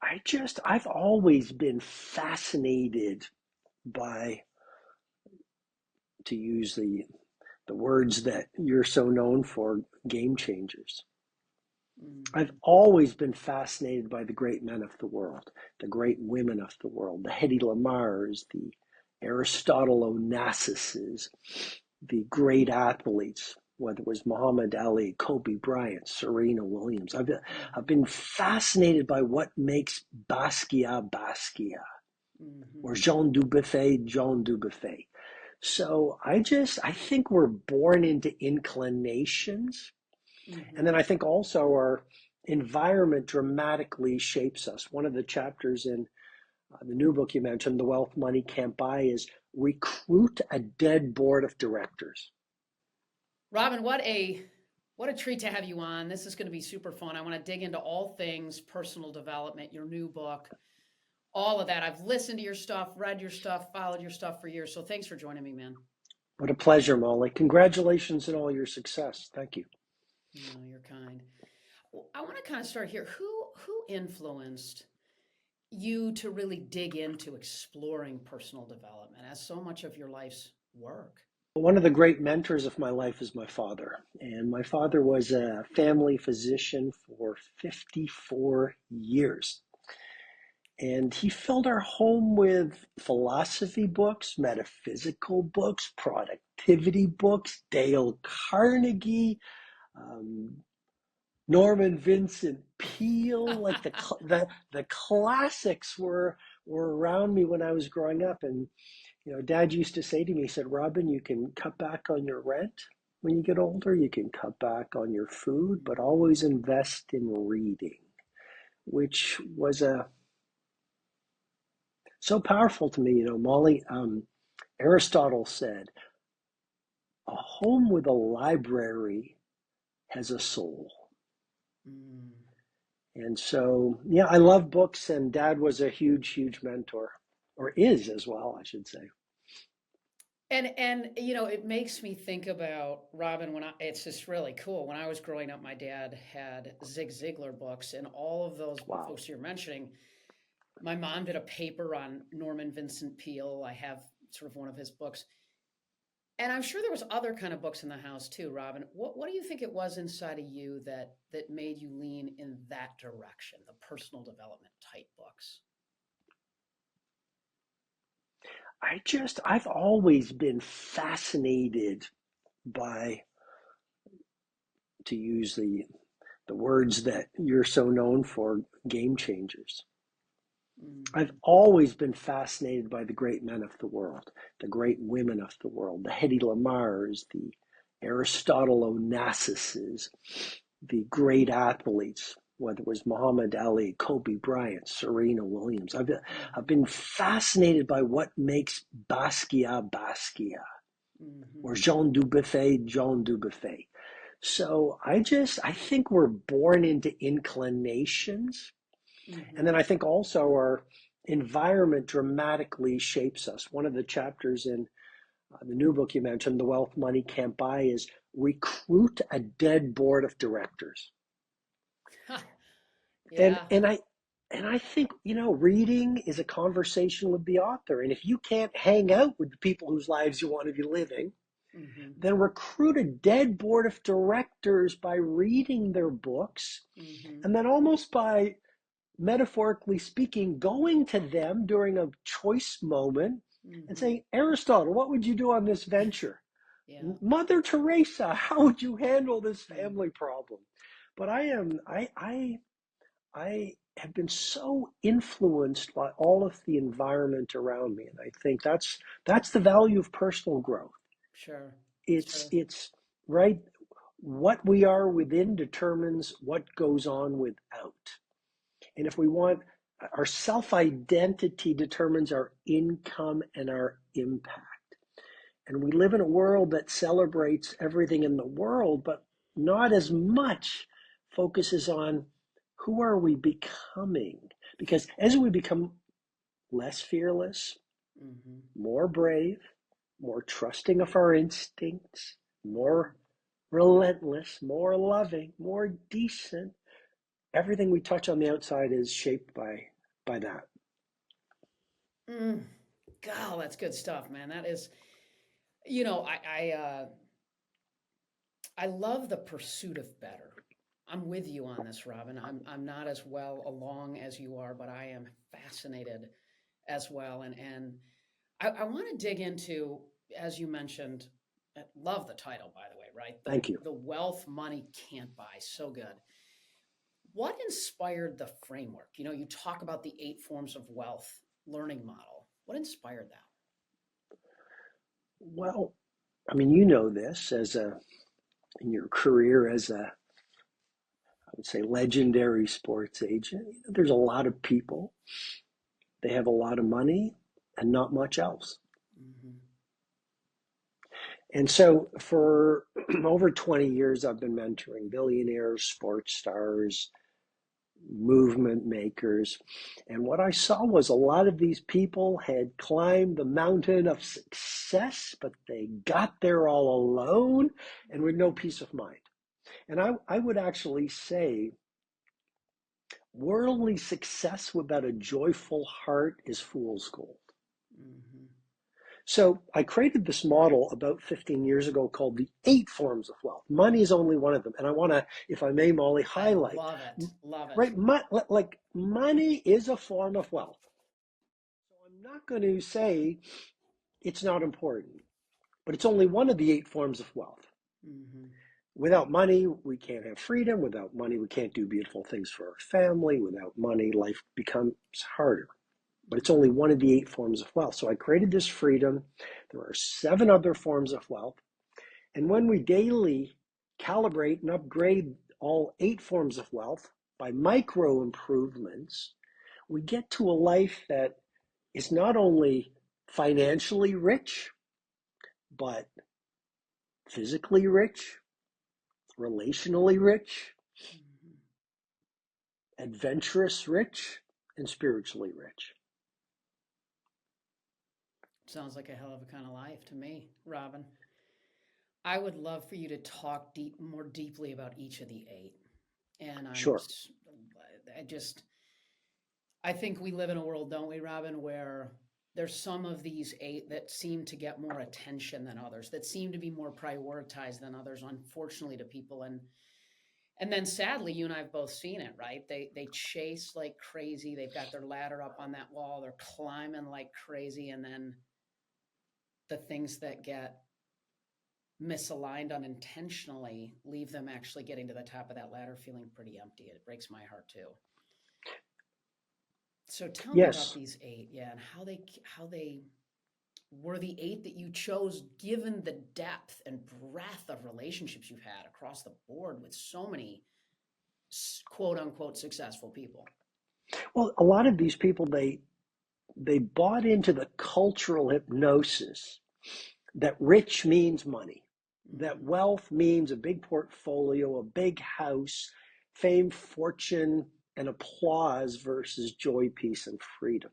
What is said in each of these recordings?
I've always been fascinated by, to use the words that you're so known for, game changers. I've Hmm. always been fascinated by the great men of the world, the great women of the world, the Hedy Lamars, the Aristotle Onassises, the great athletes, whether it was Muhammad Ali, Kobe Bryant, Serena Williams. I've Hmm. been fascinated by what makes Basquiat Basquiat, or Hmm. Jean Dubuffet Jean Dubuffet. So I think we're born into inclinations. And then Hmm. I think also our environment dramatically shapes us. One of the chapters in the new book you mentioned, The Wealth Money Can't Buy, is recruit a dead board of directors. Robin, what a treat to have you on. This is going to be super fun. I want to dig into all things personal development, your new book, all of that. I've listened to your stuff, read your stuff, followed your stuff for years. So thanks for joining me, man. What a pleasure, Molly. Congratulations on all your success. Thank you. No, you're kind. Well, I want to kind of start here. Who influenced you to really dig into exploring personal development as so much of your life's work? One of the great mentors of my life is my father. And my father was a family physician for 54 years. And he filled our home with philosophy books, metaphysical books, productivity books, Dale Carnegie, um, Norman Vincent Peale, like the classics were around me when I was growing up. And Dad used to say to me, he said, "Robin, you can cut back on your rent when you get older. You can cut back on your food, but always invest in reading," which was so powerful to me. Molly, Aristotle said, "A home with a library has a soul." Mm. And so, yeah, I love books, and Dad was a huge, huge mentor, or is as well, I should say. And it makes me think about Robin when it's just really cool. When I was growing up, my dad had Zig Ziglar books and all of those Wow. folks you're mentioning. My mom did a paper on Norman Vincent Peale. I have sort of one of his books. And I'm sure there was other kind of books in the house too, Robin. What do you think it was inside of you that made you lean in that direction, the personal development type books? I've always been fascinated by, to use the words that you're so known for, game changers. I've Hmm. always been fascinated by the great men of the world, the great women of the world, the Hedy Lamars, the Aristotle Onassises, the great athletes, whether it was Muhammad Ali, Kobe Bryant, Serena Williams. I've Hmm. been fascinated by what makes Basquiat Basquiat, or Hmm. Jean Dubuffet Jean Dubuffet. So I think we're born into inclinations. And then Hmm. I think also our environment dramatically shapes us. One of the chapters in the new book you mentioned, The Wealth Money Can't Buy, is recruit a dead board of directors. And Yeah. and I and I think, reading is a conversation with the author. And if you can't hang out with the people whose lives you want to be living, Hmm. then recruit a dead board of directors by reading their books, Hmm. and then almost by, metaphorically speaking, going to them during a choice moment and Hmm. saying, "Aristotle, what would you do on this venture? Yeah. Mother Teresa, how would you handle this Mm. family problem?" But I have been so influenced by all of the environment around me, and I think that's the value of personal growth. Sure. It's Sure. it's right. What we are within determines what goes on without. And if we want, our self identity determines our income and our impact. And we live in a world that celebrates everything in the world, but not as much focuses on who are we becoming. Because as we become less fearless, Hmm. more brave, more trusting of our instincts, more relentless, more loving, more decent, everything we touch on the outside is shaped by that. Mm. God, that's good stuff, man. That is, you know, I love the pursuit of better. I'm with you on this, Robin. I'm not as well along as you are, but I am fascinated as well. And I want to dig into, as you mentioned, I love the title, by the way, right? Thank you. The wealth money can't buy. So good. What inspired the framework? You know, you talk about the 8 forms of wealth learning model. What inspired that? Well, I mean, you know this in your career as I would say, legendary sports agent. There's a lot of people. They have a lot of money and not much else. Mm-hmm. And so for over 20 years, I've been mentoring billionaires, sports stars, movement makers. And what I saw was a lot of these people had climbed the mountain of success, but they got there all alone and with no peace of mind. And I would actually say worldly success without a joyful heart is fool's gold. Mm-hmm. So I created this model about 15 years ago called the 8 forms of wealth. Money is only one of them. And I want to, if I may, Molly, I highlight, love it. Love it. right? Like money is a form of wealth. So I'm not going to say it's not important, but it's only one of the 8 forms of wealth. Mm-hmm. Without money, we can't have freedom. Without money, we can't do beautiful things for our family. Without money, life becomes harder. But it's only one of the 8 forms of wealth. So I created this freedom. There are 7 other forms of wealth. And when we daily calibrate and upgrade all 8 forms of wealth by micro improvements, we get to a life that is not only financially rich, but physically rich, relationally rich, Mm-hmm. adventurous rich, and spiritually rich. Sounds like a hell of a kind of life to me, Robin. I would love for you to talk more deeply about each of the 8. And Sure. I just, I think we live in a world, don't we, Robin, where there's some of these 8 that seem to get more attention than others, that seem to be more prioritized than others, unfortunately, to people. And then sadly, you and I have both seen it, right? They chase like crazy. They've got their ladder up on that wall. They're climbing like crazy. And then the things that get misaligned unintentionally leave them actually getting to the top of that ladder feeling pretty empty. It breaks my heart too. So tell me about Yes. these 8, yeah, and how they were the 8 that you chose given the depth and breadth of relationships you've had across the board with so many quote unquote successful people. Well, a lot of these people, they bought into the cultural hypnosis that rich means money, that Mm-hmm. wealth means a big portfolio, a big house, fame, fortune, and applause versus joy, peace, and freedom.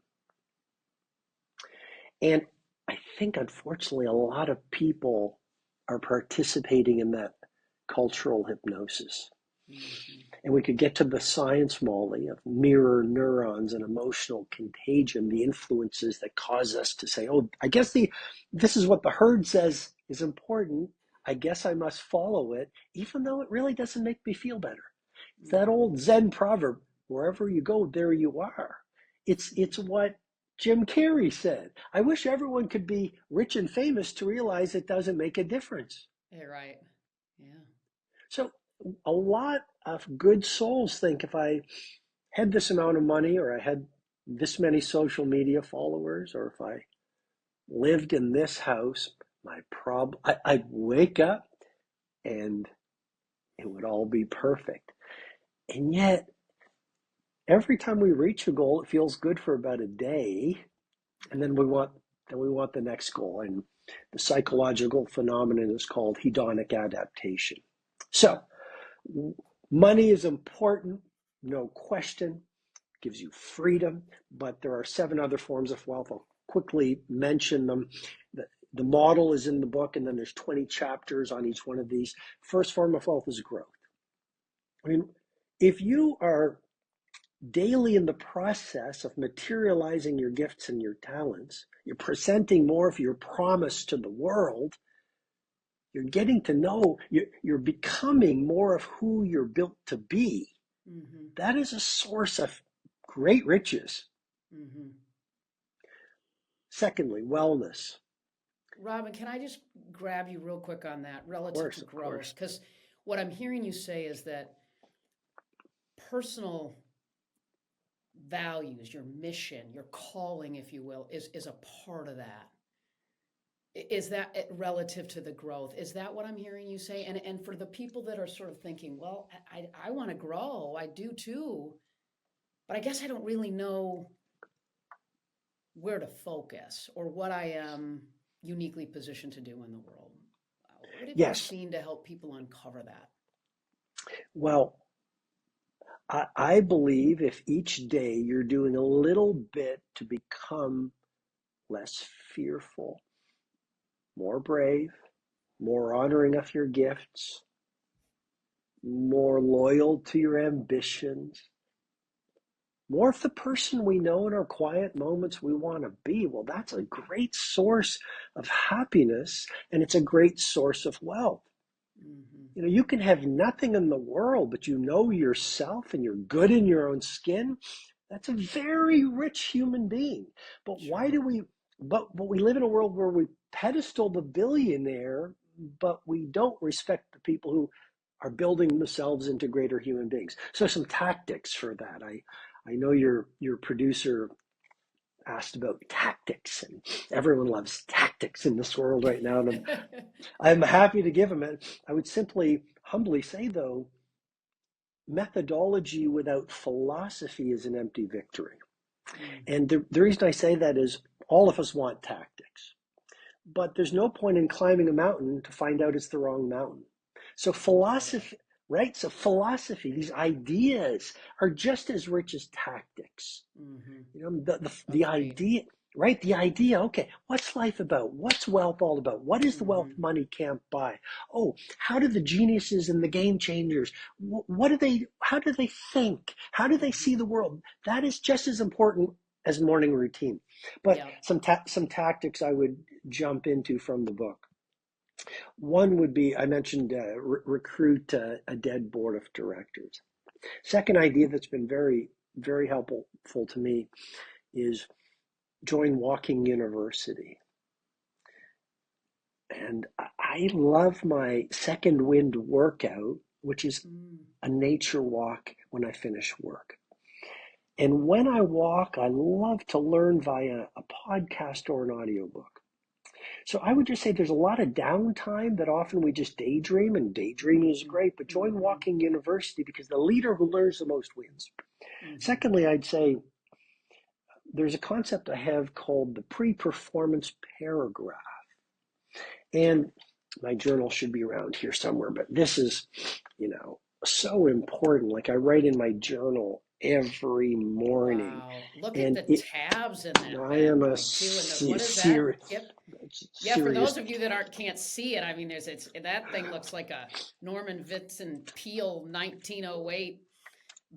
And I think, unfortunately, a lot of people are participating in that cultural hypnosis. Mm-hmm. And we could get to the science, Molly, of mirror neurons and emotional contagion, the influences that cause us to say, oh, I guess this is what the herd says is important. I guess I must follow it, even though it really doesn't make me feel better. It's that Mm-hmm. old Zen proverb, wherever you go, there you are. It's what Jim Carrey said. I wish everyone could be rich and famous to realize it doesn't make a difference. You're right. Yeah. So a lot of good souls think if I had this amount of money or I had this many social media followers or if I lived in this house, I'd wake up and it would all be perfect. And yet, every time we reach a goal, it feels good for about a day, and then we want the next goal. And the psychological phenomenon is called hedonic adaptation. So, money is important, no question, gives you freedom, but there are 7 other forms of wealth. I'll quickly mention them. The model is in the book, and then there's 20 chapters on each one of these. First form of wealth is growth. I mean, If you are daily in the process of materializing your gifts and your talents, you're presenting more of your promise to the world, you're getting to know, you're becoming more of who you're built to be. Mm-hmm. That is a source of great riches. Mm-hmm. Secondly, wellness. Robin, can I just grab you real quick on that Of relative to course, of growth? course. Because what I'm hearing you say is that personal values, your mission, your calling, if you will, is a part of that. Is that relative to the growth? Is that what I'm hearing you say? And for the people that are sort of thinking, well, I want to grow, I do too, but I guess I don't really know where to focus or what I am uniquely positioned to do in the world. What have you Yes. seen to help people uncover that? Well, I believe if each day you're doing a little bit to become less fearful, more brave, more honoring of your gifts, more loyal to your ambitions, more of the person we know in our quiet moments we want to be, well, that's a great source of happiness and it's a great source of wealth. Mm-hmm. You know, you can have nothing in the world, but you know yourself and you're good in your own skin. That's a very rich human being. But why Sure. do we, but we live in a world where we pedestal the billionaire, but we don't respect the people who are building themselves into greater human beings. So some tactics for that. I know your producer asked about tactics, and everyone loves tactics in this world right now, and I'm happy to give them it. I would simply humbly say, though, methodology without philosophy is an empty victory. Mm, And the reason I say that is all of us want tactics, but there's no point in climbing a mountain to find out it's the wrong mountain. So incredible. philosophy, right? So philosophy, these ideas are just as rich as tactics. Mm-hmm. You know, the Agreed. idea, right? The idea, okay, what's life about? What's wealth all about? What is the wealth Mm-hmm. money can't buy? Oh, how do the geniuses and the game changers, how do they think? How do they Mm-hmm. see the world? That is just as important as morning routine. But Yep. some tactics I would jump into from the book. One would be, I mentioned, recruit a dead board of directors. Second idea that's been very, very helpful to me is join Walking University. And I love my second wind workout, which is Mm. a nature walk when I finish work. And when I walk, I love to learn via a podcast or an audiobook. So I would just say there's a lot of downtime that often we just daydream, and daydreaming is great, but join Mm-hmm. Walking University because the leader who learns the most wins. Mm-hmm. Secondly, I'd say there's a concept I have called the pre-performance paragraph. And my journal should be around here somewhere, but this is, so important. Like I write in my journal every morning, Wow. Look at and the tabs in that I bad am a boy too. And what is that? Yep. Yeah, for serious. those of you that aren't can't see it, I mean, it's that thing looks like a Norman Vincent Peale 1908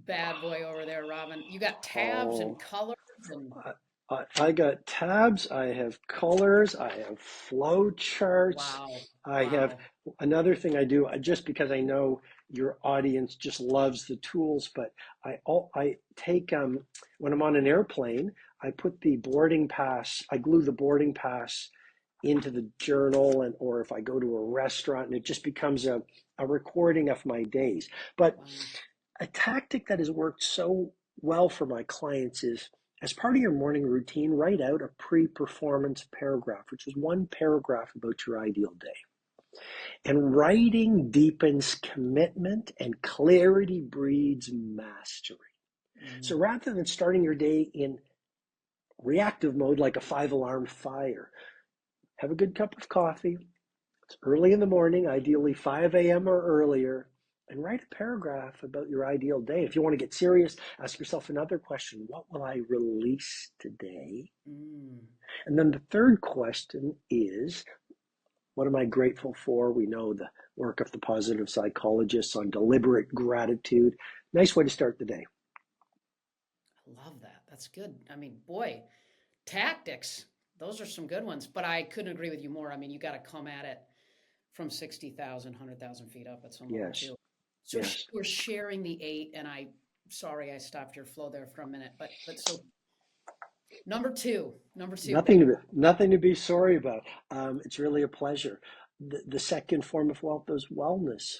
bad boy over there, Robin. You got tabs and Oh, colors and I got tabs, I have colors, I have flow charts, wow, I have wow. another thing I do just because I know your audience just loves the tools, but I take when I'm on an airplane, I put the boarding pass, I glue the boarding pass into the journal, and or if I go to a restaurant, and it just becomes a recording of my days. But Wow. a tactic that has worked so well for my clients is, as part of your morning routine, write out a pre-performance paragraph, which is one paragraph about your ideal day. And writing deepens commitment and clarity breeds mastery. Mm. So rather than starting your day in reactive mode like a 5 alarm fire, have a good cup of coffee. It's early in the morning, ideally 5 a.m. or earlier, and write a paragraph about your ideal day. If you want to get serious, ask yourself another question. What will I release today? Mm. And then the third question is, What am I grateful for? We know the work of the positive psychologists on deliberate gratitude. Nice way to start the day. I love that. That's good. I mean, boy, tactics, those are some good ones, but I couldn't agree with you more. I mean, you got to come at it from 60,000, 100,000 feet up at some level Yes, too. So yes. we're sharing the 8, and sorry, I stopped your flow there for a minute, but so number two. Nothing to be sorry about. It's really a pleasure. The second form of wealth is wellness.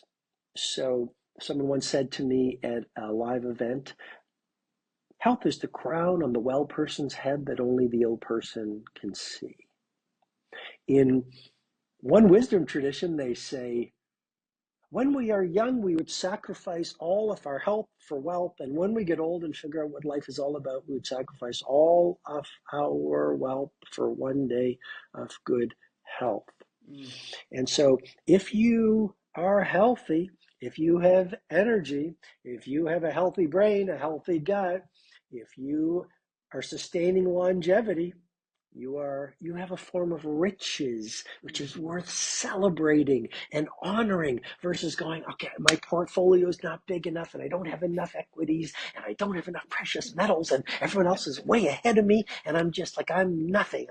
So someone once said to me at a live event, health is the crown on the well person's head that only the ill person can see. In one wisdom tradition, they say, when we are young, we would sacrifice all of our health for wealth. And when we get old and figure out what life is all about, we would sacrifice all of our wealth for one day of good health. Mm. And so if you are healthy, if you have energy, if you have a healthy brain, a healthy gut, if you are sustaining longevity, you have a form of riches, which is worth celebrating and honoring versus going, okay, my portfolio is not big enough and I don't have enough equities and I don't have enough precious metals and everyone else is way ahead of me and I'm just like, I'm nothing.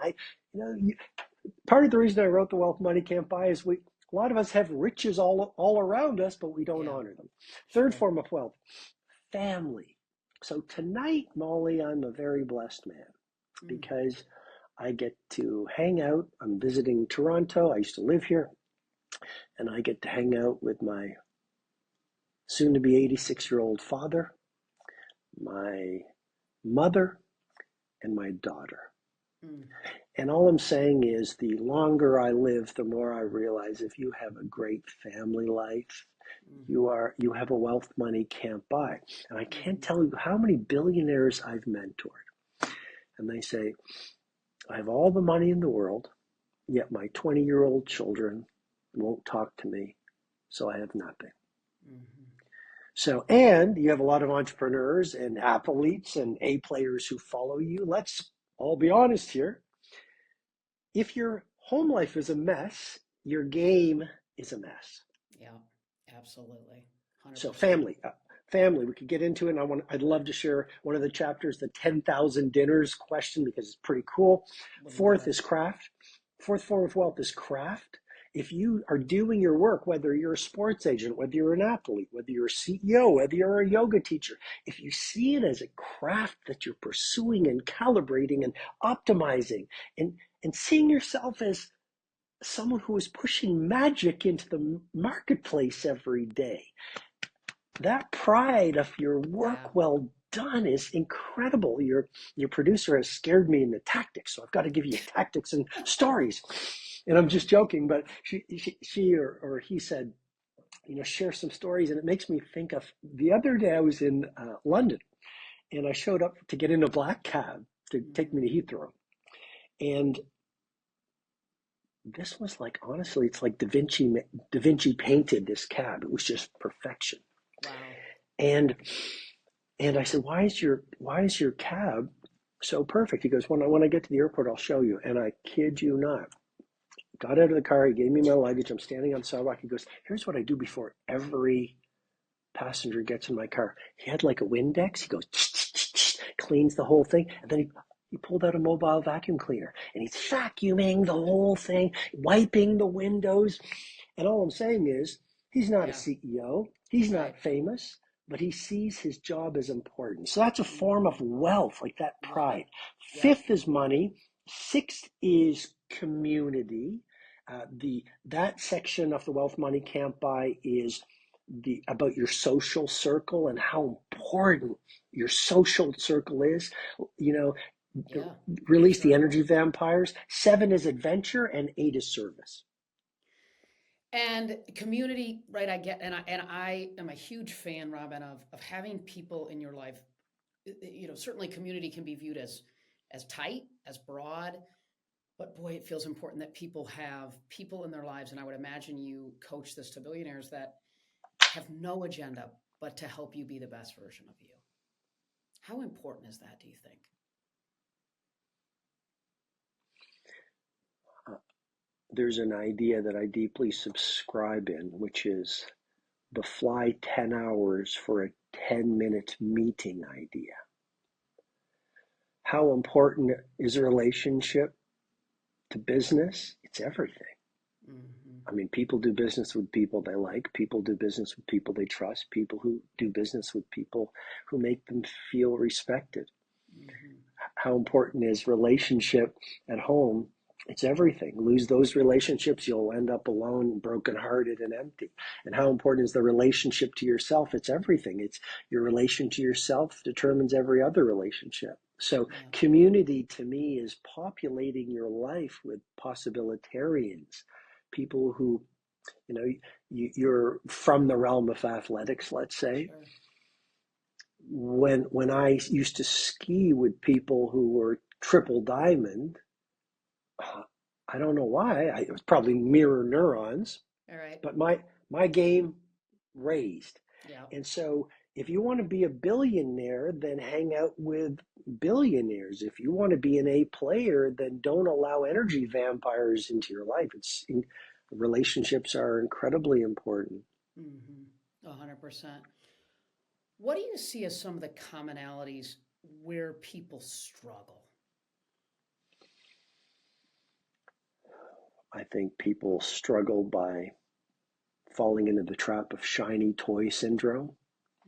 Part of the reason I wrote The Wealth Money Can't Buy is a lot of us have riches all around us, but we don't honor them. Third form of wealth, family. So tonight, Molly, I'm a very blessed man because I get to hang out. I'm visiting Toronto. I used to live here. And I get to hang out with my soon-to-be 86-year-old father, my mother, and my daughter. And all I'm saying is the longer I live, the more I realize if you have a great family life, you have a wealth money can't buy. And I can't tell you how many billionaires I've mentored. And they say, I have all the money in the world, yet my 20-year-old children won't talk to me, so I have nothing. So, and you have a lot of entrepreneurs and athletes and A players who follow you. Let's all be honest here. If your home life is a mess, your game is a mess. Yeah, absolutely. 100%. So family, we could get into it. And I'd love to share one of the chapters, the 10,000 dinners question, because it's pretty cool. Fourth is craft. Fourth form of wealth is craft. If you are doing your work, whether you're a sports agent, whether you're an athlete, whether you're a CEO, whether you're a yoga teacher, if you see it as a craft that you're pursuing and calibrating and optimizing and seeing yourself as someone who is pushing magic into the marketplace every day, that pride of your work well done is incredible. Your producer has scared me in the tactics, so I've got to give you tactics and stories. And I'm just joking, but she or he said, share some stories. And it makes me think of the other day I was in London and I showed up to get in a black cab to take me to Heathrow. And this was like, honestly, it's like Da Vinci painted this cab. It was just perfection. Wow. And I said, why is your cab so perfect? He goes, when I get to the airport, I'll show you. And I kid you not, got out of the car. He gave me my luggage. I'm standing on the sidewalk. He goes, here's what I do before every passenger gets in my car. He had like a Windex. He goes, cleans the whole thing. And then he pulled out a mobile vacuum cleaner and he's vacuuming the whole thing, wiping the windows. And all I'm saying is, he's not a CEO. He's not famous, but he sees his job as important. So that's a form of wealth, like that pride. Fifth is money. Sixth is community. That section of The Wealth Money Can't Buy is about your social circle and how important your social circle is. Release the energy vampires. 7 is adventure and 8 is service. And community, right? I get, and I am a huge fan, Robin, of having people in your life. Certainly community can be viewed as tight, as broad, but boy, it feels important that people have people in their lives. And I would imagine you coach this to billionaires that have no agenda but to help you be the best version of you. How important is that, do you think? there's an idea that I deeply subscribe in, which is the fly 10 hours for a 10-minute meeting idea. How important is a relationship to business? It's everything. Mm-hmm. I mean, people do business with people they like. People do business with people they trust. People who do business with people who make them feel respected. Mm-hmm. How important is relationship at home? It's everything. Lose those relationships, you'll end up alone, brokenhearted, and empty. And how important is the relationship to yourself? It's everything. It's your relation to yourself determines every other relationship. So Yeah. community to me is populating your life with possibilitarians, people who, you're from the realm of athletics, let's say. Sure. When I used to ski with people who were triple diamond, I don't know why. It was probably mirror neurons, All right. but my game raised. Yeah. And so if you want to be a billionaire, then hang out with billionaires. If you want to be an A player, then don't allow energy vampires into your life. Relationships are incredibly important. Mm-hmm. 100%. What do you see as some of the commonalities where people struggle? I think people struggle by falling into the trap of shiny toy syndrome.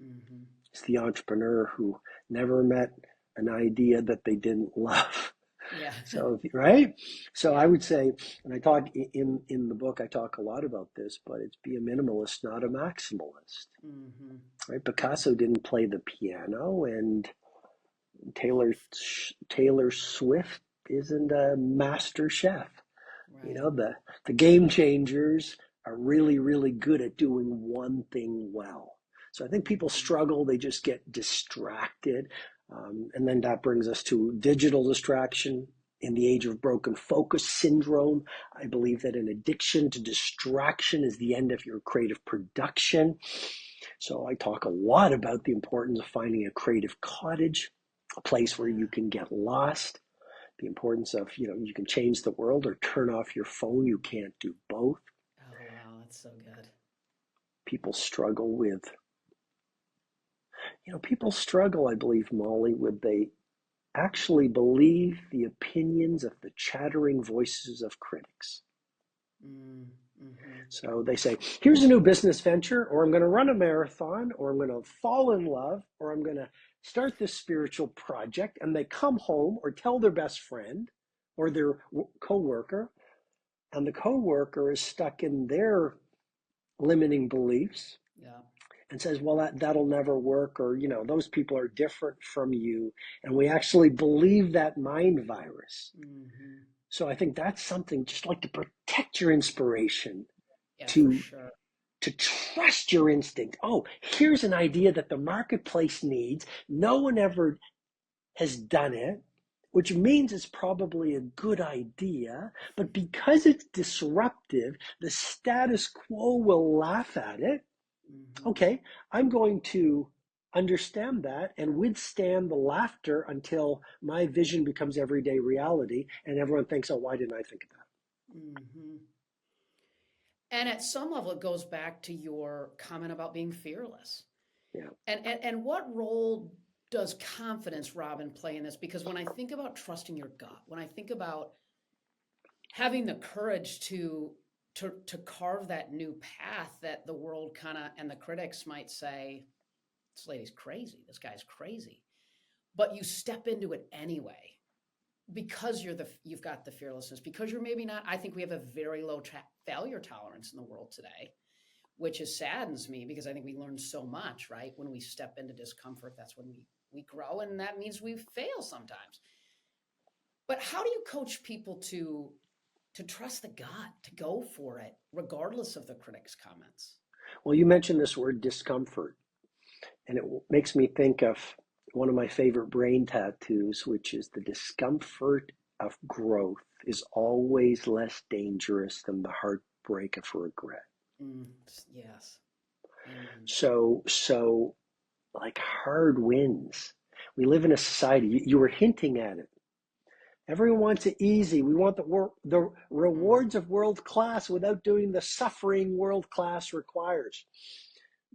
Mm-hmm. It's the entrepreneur who never met an idea that they didn't love. Yeah. So, right? So I Yeah. would say, and I talk in the book, I talk a lot about this, but it's be a minimalist, not a maximalist. Mm-hmm. Right? Picasso didn't play the piano, and Taylor Taylor Swift isn't a master chef. You Right. know, the game changers are really, really good at doing one thing well. So I think people Mm-hmm. struggle, they just get distracted. And then that brings us to digital distraction. In the age of broken focus syndrome, I believe that an addiction to distraction is the end of your creative production. So I talk a lot about the importance of finding a creative cottage, a place where you Yeah. can get lost, the importance of, you can change the world or turn off your phone. You can't do both. Oh, wow. That's so good. People struggle with, I believe, Molly, with they actually believe the opinions of the chattering voices of critics. Mm-hmm. So they say, here's a new business venture, or I'm going to run a marathon, or I'm going to fall in love, or I'm going to start this spiritual project. And they come home or tell their best friend or their coworker, and the coworker is stuck in their limiting beliefs Yeah. and says, well, that'll never work, or, those people are different from you. And we actually believe that mind virus. Mm-hmm. So I think that's something, just like, to protect your inspiration, Yeah, for to sure. to trust your instinct. Oh, here's an idea that the marketplace needs. No one ever has done it, which means it's probably a good idea. But because it's disruptive, the status quo will laugh at it. Mm-hmm. Okay, I'm going to understand that and withstand the laughter until my vision becomes everyday reality and everyone thinks, oh, why didn't I think of that? Mm-hmm. And at some level, it goes back to your comment about being fearless. Yeah. And what role does confidence, Robin, play in this? Because when I think about trusting your gut, when I think about having the courage to carve that new path that the world kind of and the critics might say, this lady's crazy, this guy's crazy, but you step into it anyway because you've got the fearlessness, because you're maybe not. I think we have a very low failure tolerance in the world today, which is saddens me because I think we learn so much, right? When we step into discomfort, that's when we grow, and that means we fail sometimes. But how do you coach people to trust the gut, to go for it, regardless of the critics' comments? Well, you mentioned this word discomfort, and it makes me think of one of my favorite brain tattoos, which is the discomfort of growth is always less dangerous than the heartbreak of regret. Mm, yes. Amen. So like hard wins. We live in a society, you were hinting at it. Everyone wants it easy. We want the rewards of world class without doing the suffering world class requires.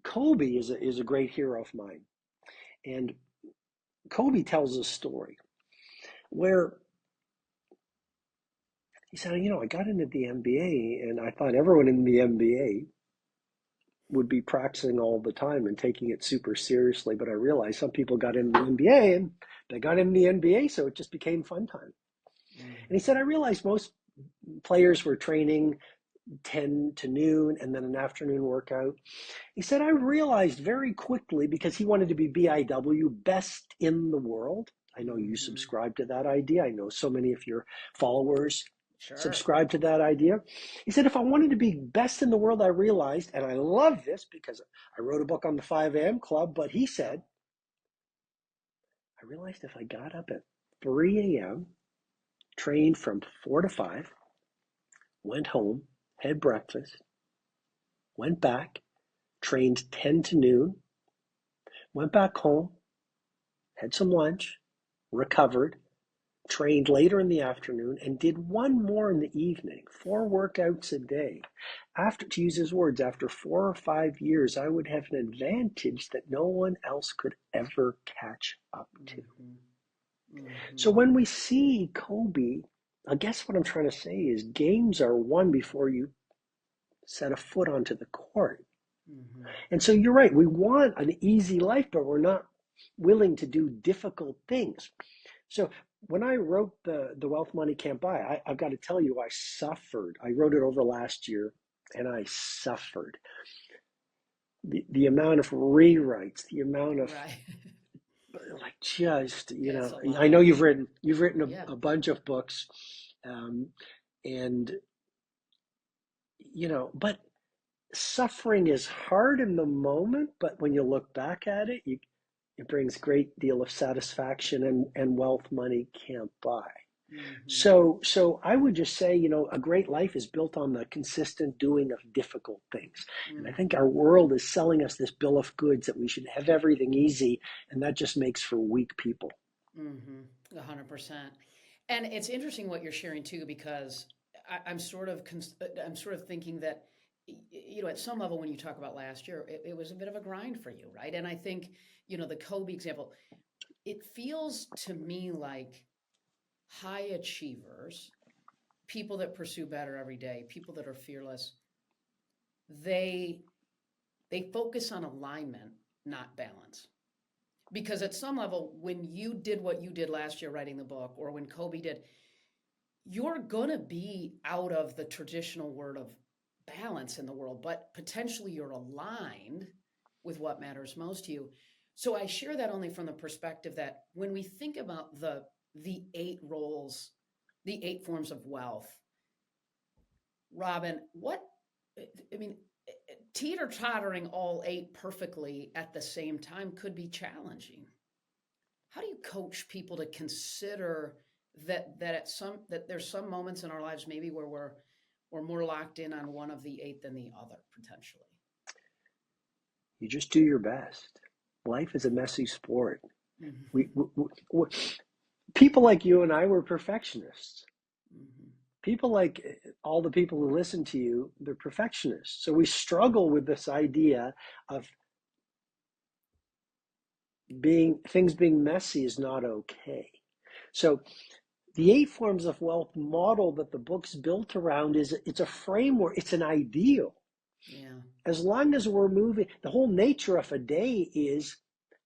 Kobe is a great hero of mine. And Kobe tells a story where he said, I got into the NBA and I thought everyone in the NBA would be practicing all the time and taking it super seriously. But I realized some people got into the NBA and they got into the NBA, so it just became fun time. And he said, I realized most players were training 10 to noon and then an afternoon workout. He said, I realized very quickly, because he wanted to be BIW, best in the world. I know you subscribe to that idea. I know so many of your followers subscribe to that idea. He said, if I wanted to be best in the world, I realized, and I love this because I wrote a book on the 5 a.m. club, but he said, I realized if I got up at 3 a.m., trained from 4 to 5, went home, had breakfast, went back, trained 10 to noon, went back home, had some lunch, recovered, trained later in the afternoon, and did one more in the evening, 4 workouts a day. After, to use his words, after 4 or 5 years, I would have an advantage that no one else could ever catch up to. So when we see Kobe, I guess what I'm trying to say is games are won before you set a foot onto the court. And so you're right, we want an easy life, but we're not willing to do difficult things. So when I wrote the Wealth Money Can't Buy, I've got to tell you, I suffered. I wrote it over last year, and I suffered. The amount of rewrites, the amount of like just I know you've written a bunch of books, and but suffering is hard in the moment, but when you look back at it, it brings a great deal of satisfaction, and wealth money can't buy. So I would just say, a great life is built on the consistent doing of difficult things. And I think our world is selling us this bill of goods that we should have everything easy, and that just makes for weak people. 100%. And it's interesting what you're sharing too, because I'm sort of thinking that, at some level, when you talk about last year, it was a bit of a grind for you, right? And I think, the Kobe example, it feels to me like high achievers, people that pursue better every day, people that are fearless, they focus on alignment, not balance. Because at some level, when you did what you did last year writing the book, or when Kobe did, you're going to be out of the traditional word of balance in the world, but potentially you're aligned with what matters most to you. So I share that only from the perspective that when we think about the 8 roles, the 8 forms of wealth, Robin, teeter-tottering all 8 perfectly at the same time could be challenging. How do you coach people to consider that there's some moments in our lives maybe where we're more locked in on one of the 8 than the other, potentially? You just do your best. Life is a messy sport. We people like you and I were perfectionists. People like all the people who listen to you, they're perfectionists. So we struggle with this idea of things being messy is not okay. So the 8 forms of wealth model that the book's built around it's a framework, it's an ideal. Yeah. As long as we're moving, the whole nature of a day is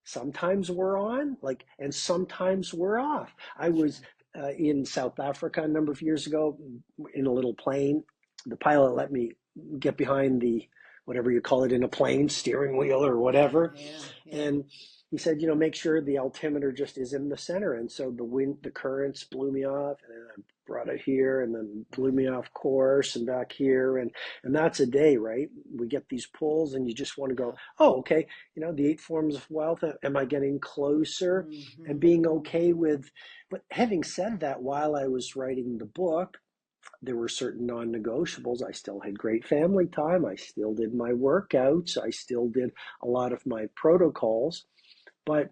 sometimes we're on, and sometimes we're off. I was in South Africa a number of years ago in a little plane. The pilot let me get behind the, whatever you call it in a plane, steering wheel or whatever. Yeah. And he said, make sure the altimeter just is in the center. And so the currents blew me off, and then I brought it here, and then blew me off course and back here. And that's a day, right? We get these pulls, and you just want to go, oh, okay, the 8 forms of wealth, am I getting closer? And being okay with, but having said that, while I was writing the book, there were certain non-negotiables. I still had great family time. I still did my workouts. I still did a lot of my protocols. But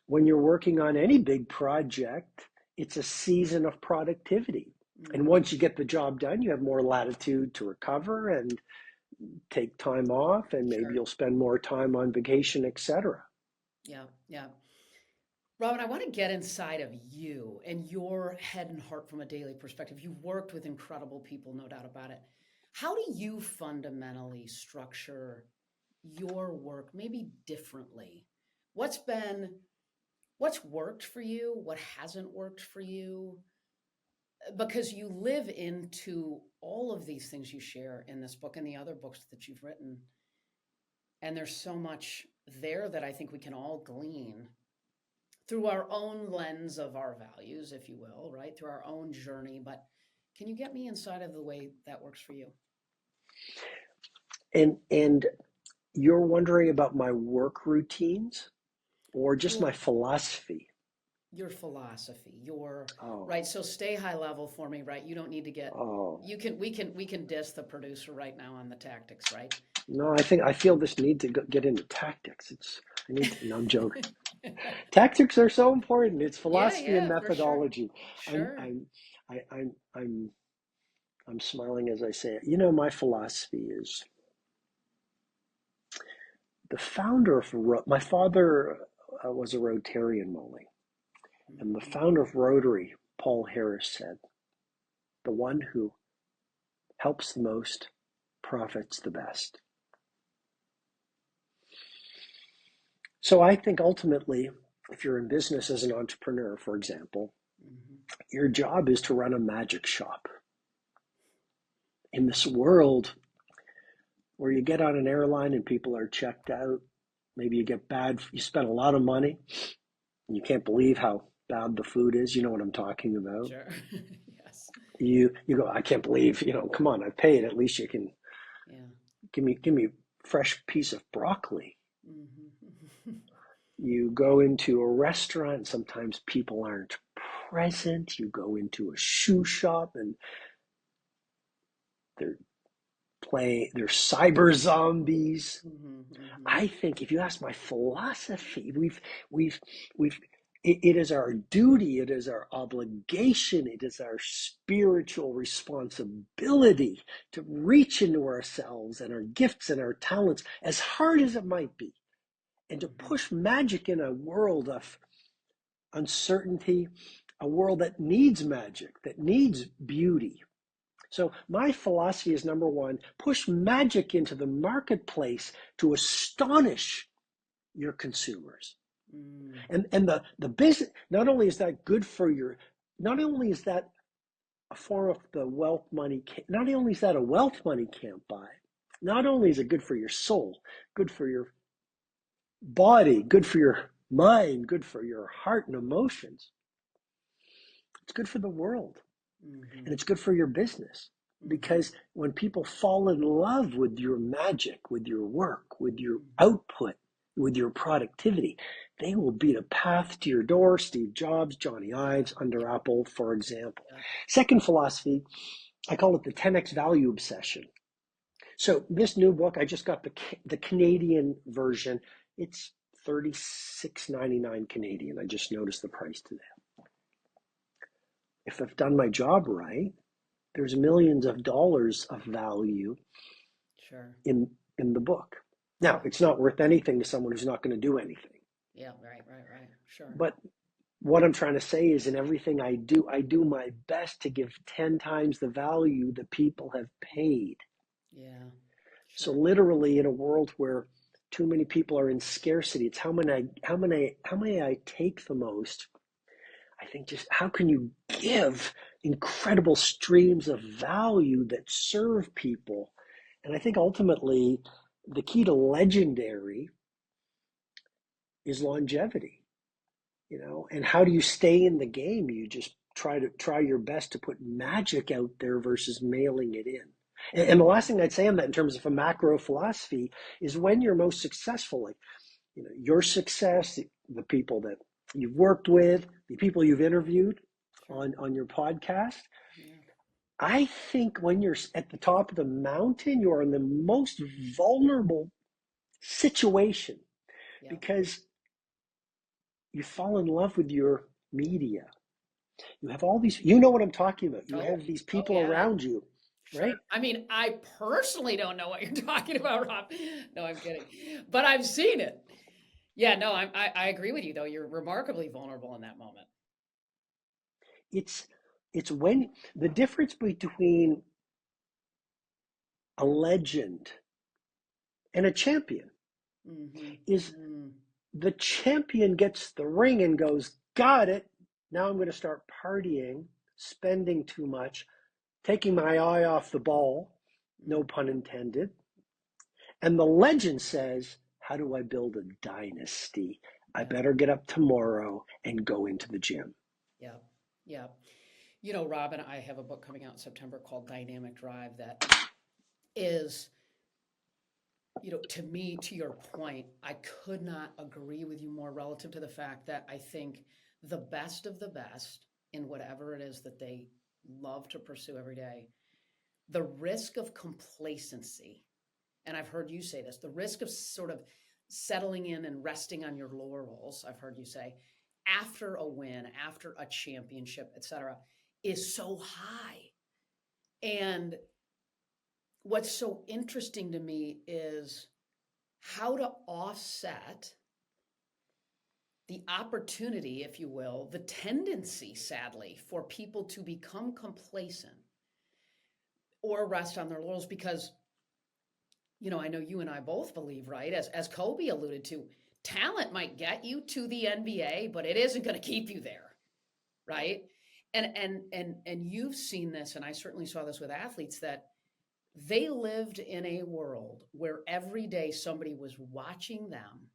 when you're working on any big project, it's a season of productivity. And Mm-hmm. once you get the job done, you have more latitude to recover and take time off, and maybe Sure. you'll spend more time on vacation, etc. Yeah. Yeah. Robin, I want to get inside of you and your head and heart from a daily perspective. You've worked with incredible people, no doubt about it. How do you fundamentally structure your work maybe differently? What's been, what's worked for you? What hasn't worked for you? Because you live into all of these things you share in this book and the other books that you've written. And there's so much there that I think we can all glean through our own lens of our values, if you will, right? Through our own journey. But can you get me inside of the way that works for you? And you're wondering about my work routines or just Well, my philosophy? your philosophy, your Oh, right. So stay high level for me, right? You don't need to get. oh. We can diss the producer right now on the tactics, right? No, I feel this need to get into tactics. I need to. No, I'm joking. Tactics are so important. It's Yeah, philosophy and yeah, for sure. methodology. I'm Sure. I'm I, I'm smiling as I say it. You know, my philosophy is the founder of my father was a Rotarian, Molly, and the Mm-hmm. founder of Rotary, Paul Harris, said, "The one who helps the most profits the best." So I think ultimately, if you're in business as an entrepreneur, for example, Mm-hmm. your job is to run a magic shop. In this world where you get on an airline and people are checked out, maybe you spend a lot of money and you can't believe how bad the food is. You know what I'm talking about. Sure. Yes. You go, I can't believe, come on, I paid. At least you can Yeah. give me a fresh piece of broccoli. Mm-hmm. You go into a restaurant, sometimes people aren't present. You go into a shoe shop and they're they're cyber zombies. Mm-hmm. Mm-hmm. I think if you ask my philosophy, we've it is our duty, it is our obligation, it is our spiritual responsibility to reach into ourselves and our gifts and our talents, as hard as it might be, and to Mm-hmm. push magic in a world of uncertainty, a world that needs magic, that needs beauty. So my philosophy is, number one, push magic into the marketplace to astonish your consumers. Mm. And the business, not only is that a form of the wealth money, not only is that a wealth money can't buy, not only is it good for your soul, good for your body, good for your mind, good for your heart and emotions, it's good for the world. Mm-hmm. And it's good for your business, Mm-hmm. because when people fall in love with your magic, with your work, with your Mm-hmm. output, with your productivity, they will beat a path to your door. Steve Jobs, Johnny Yeah. Ives, under Apple, for example. Yeah. Second philosophy, I call it the 10x value obsession. So this new book, I just got the Canadian version. It's $36.99 Canadian. I just noticed the price today. If I've done my job right, there's millions of dollars of value Sure. in in the book. Now, Yeah. it's not worth anything to someone who's not going to do anything. Yeah. Right. Right. Right. Sure. But what I'm trying to say is, in everything I do my best to give 10 times the value that people have paid. Yeah. So Sure. literally, in a world where too many people are in scarcity, it's how many I take the most. I think, just how can you give incredible streams of value that serve people? And I think ultimately the key to legendary is longevity, and how do you stay in the game? You just try your best to put magic out there versus mailing it in. And the last thing I'd say on that, in terms of a macro philosophy, is when you're most successful, like, your success, the people that you've worked with, the people you've interviewed Sure. on your podcast. Yeah. I think when you're at the top of the mountain, you're in the most vulnerable situation, Yeah. because you fall in love with your media. You have all these, you know what I'm talking about. You Oh, have these oh people yeah. around you, Sure. right? I mean, I personally don't know what you're talking about, Rob. No, I'm kidding. But I've seen it. Yeah, no, I agree with you though. You're remarkably vulnerable in that moment. It's it's when the difference between a legend and a champion Mm-hmm. is Mm, the champion gets the ring and goes, got it. Now I'm going to start partying, spending too much, taking my eye off the ball, no mm, pun intended. And the legend says, how do I build a dynasty? I yeah, better get up tomorrow and go into the gym. yeah, yeah. You know, Robin, I have a book coming out in September called Dynamic Drive that is, to me, to your point, I could not agree with you more relative to the fact that I think the best of the best in whatever it is that they love to pursue every day, the risk of complacency, and I've heard you say this, the risk of sort of settling in and resting on your laurels, I've heard you say, after a win, after a championship, etc., is so high. And what's so interesting to me is how to offset the opportunity, if you will, the tendency, sadly, for people to become complacent or rest on their laurels because, I know you and I both believe, right? As Kobe alluded to, talent might get you to the NBA, but it isn't going to keep you there, right? And you've seen this, and I certainly saw this with athletes that they lived in a world where every day somebody was watching them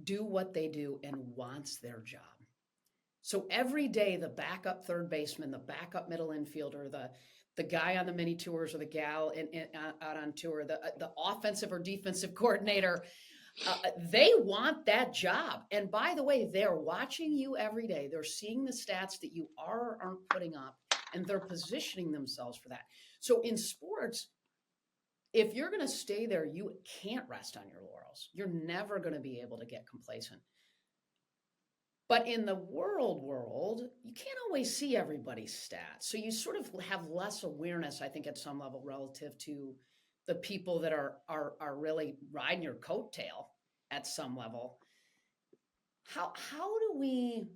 do what they do and wants their job. So every day, the backup third baseman, the backup middle infielder, the guy on the mini tours or the gal out on tour, the offensive or defensive coordinator, they want that job. And by the way, they're watching you every day. They're seeing the stats that you are or aren't putting up, and they're positioning themselves for that. So in sports, if you're going to stay there, you can't rest on your laurels. You're never going to be able to get complacent. But in the world, you can't always see everybody's stats. So you sort of have less awareness, I think, at some level relative to the people that are really riding your coattail at some level. How do we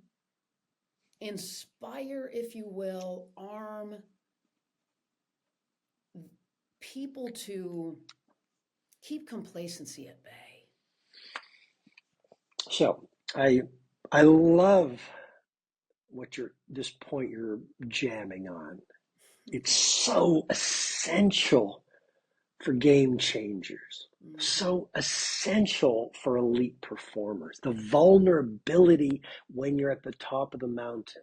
inspire, if you will, arm people to keep complacency at bay? So I love this point you're jamming on. It's so essential for game changers, Mm-hmm. so essential for elite performers. The vulnerability when you're at the top of the mountain.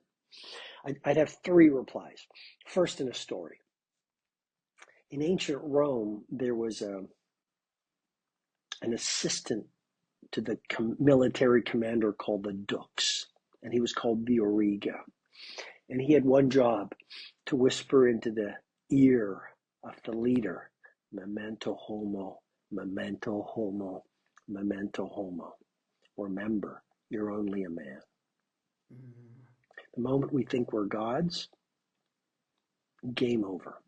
I'd have three replies. First, in a story. In ancient Rome, there was an assistant to the military commander called the dux, and he was called the Auriga. And he had one job, to whisper into the ear of the leader, memento homo, memento homo, memento homo. Remember, you're only a man. Mm-hmm. The moment we think we're gods, game over.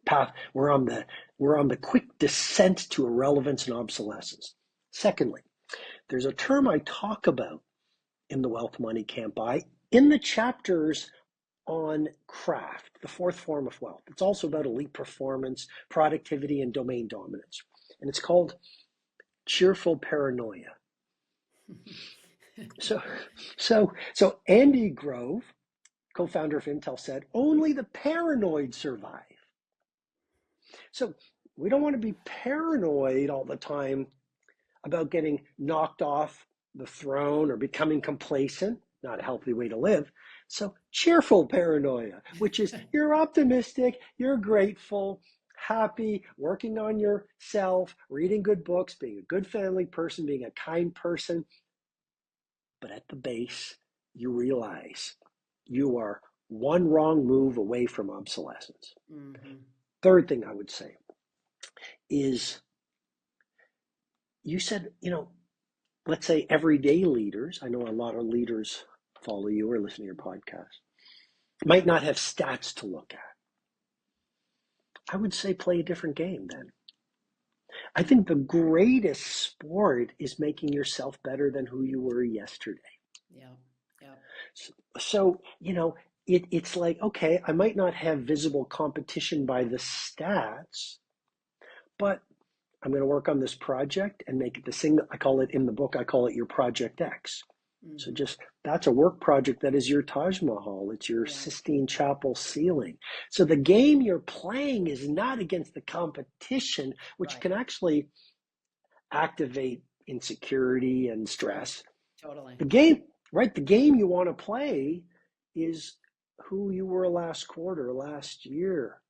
Path, we're on the quick descent to irrelevance and obsolescence. Secondly, there's a term I talk about in the Wealth Money Can't Buy in the chapters on craft, the fourth form of wealth. It's also about elite performance, productivity, and domain dominance. And it's called cheerful paranoia. So, so Andy Grove, co-founder of Intel, said only the paranoid survive. So we don't want to be paranoid all the time about getting knocked off the throne or becoming complacent, not a healthy way to live. So cheerful paranoia, which is you're optimistic, you're grateful, happy, working on yourself, reading good books, being a good family person, being a kind person. But at the base, you realize you are one wrong move away from obsolescence. Mm-hmm. Third thing I would say is you said, let's say everyday leaders. I know a lot of leaders follow you or listen to your podcast. might not have stats to look at. I would say play a different game then. I think the greatest sport is making yourself better than who you were yesterday. Yeah. Yeah. So, it's like, okay, I might not have visible competition by the stats, but I'm going to work on this project and make it the thing. I call it in the book, I call it your Project X. So Mm-hmm. just that's a work project that is your Taj Mahal. It's your Yeah. Sistine Chapel ceiling. So the game you're playing is not against the competition, which Right. can actually activate insecurity and Sure. stress. Totally. The game, right? The game you want to play is who you were last quarter, last year.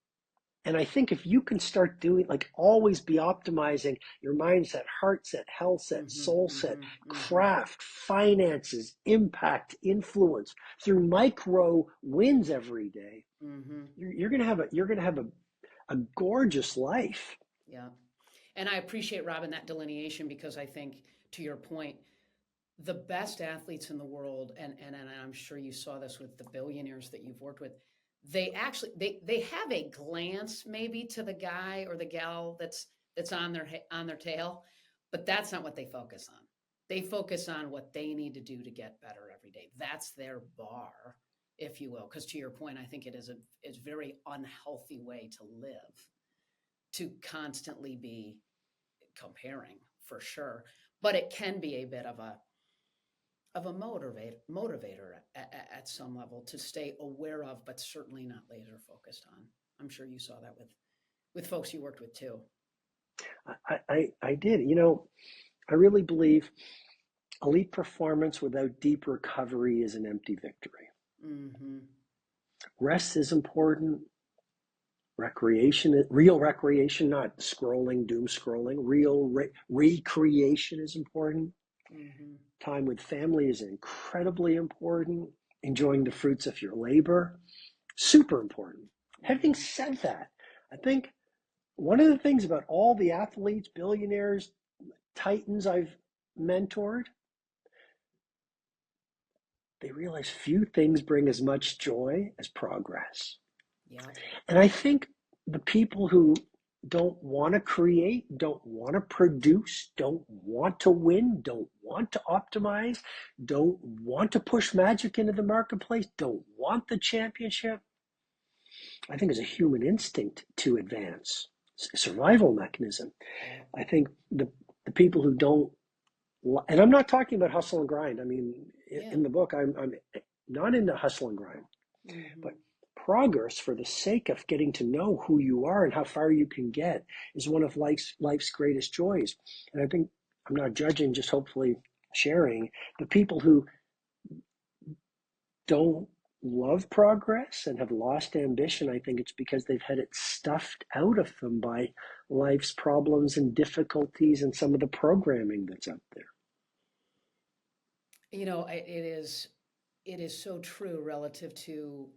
And I think if you can start doing, like, always be optimizing your mindset, heart set, health set, Mm-hmm. soul set, Mm-hmm. Mm-hmm. craft, finances, impact, influence through micro wins every day, Mm-hmm. you're gonna have a gorgeous life. Yeah. And I appreciate, Robin, that delineation because I think, to your point, the best athletes in the world, and I'm sure you saw this with the billionaires that you've worked with, they actually they have a glance maybe to the guy or the gal that's on their tail, but that's not what they focus on. They focus on what they need to do to get better every day. That's their bar, if you will. Because to your point, I think it is a very unhealthy way to live, to constantly be comparing for sure, but it can be a bit of a motivator at some level to stay aware of, but certainly not laser focused on. I'm sure you saw that with folks you worked with too. I did. I really believe elite performance without deep recovery is an empty victory. Mm-hmm. Rest is important. Recreation, real recreation, not scrolling, doom scrolling. Real recreation is important. Mm-hmm. Time with family is incredibly important. Enjoying the fruits of your labor, super important. Having Mm-hmm. said that, I think one of the things about all the athletes, billionaires, titans I've mentored, they realize few things bring as much joy as progress. Yeah. And I think the people who don't want to create, don't want to produce, don't want to win, don't want to optimize, don't want to push magic into the marketplace, don't want the championship, I think is a human instinct to advance, survival mechanism. Yeah. I think the people who don't, and I'm not talking about hustle and grind. I mean, Yeah. in the book, I'm not into hustle and grind. Mm-hmm. But progress for the sake of getting to know who you are and how far you can get is one of life's greatest joys. And I think I'm not judging, just hopefully sharing the people who don't love progress and have lost ambition. I think it's because they've had it stuffed out of them by life's problems and difficulties and some of the programming that's out there. It is so true relative to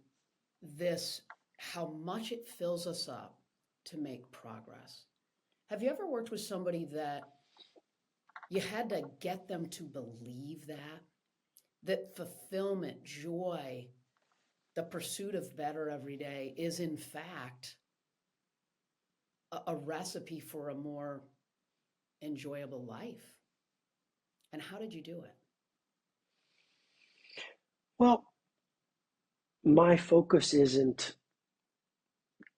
this, how much it fills us up to make progress. Have you ever worked with somebody that you had to get them to believe that fulfillment, joy, the pursuit of better every day is in fact a recipe for a more enjoyable life? And how did you do it? Well, my focus isn't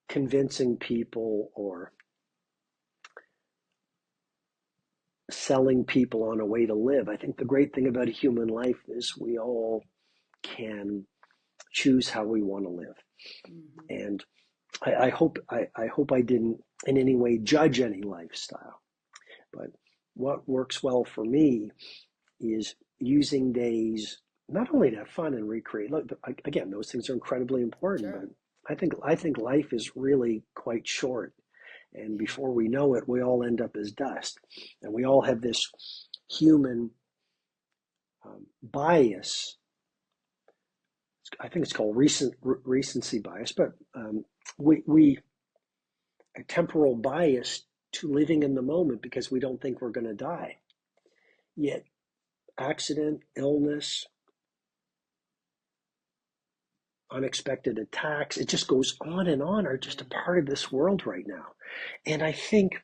convincing people or selling people on a way to live. I think the great thing about a human life is we all can choose how we want to live. Mm-hmm. And I hope I didn't in any way judge any lifestyle. But what works well for me is using days not only to have fun and recreate. Look, again, those things are incredibly important, but Sure. I think life is really quite short. And Yeah. before we know it, we all end up as dust. And we all have this human bias. I think it's called recency bias, but we a temporal bias to living in the moment because we don't think we're going to die. Yet accident, illness, unexpected attacks, it just goes on and on, are just a part of this world right now. And I think,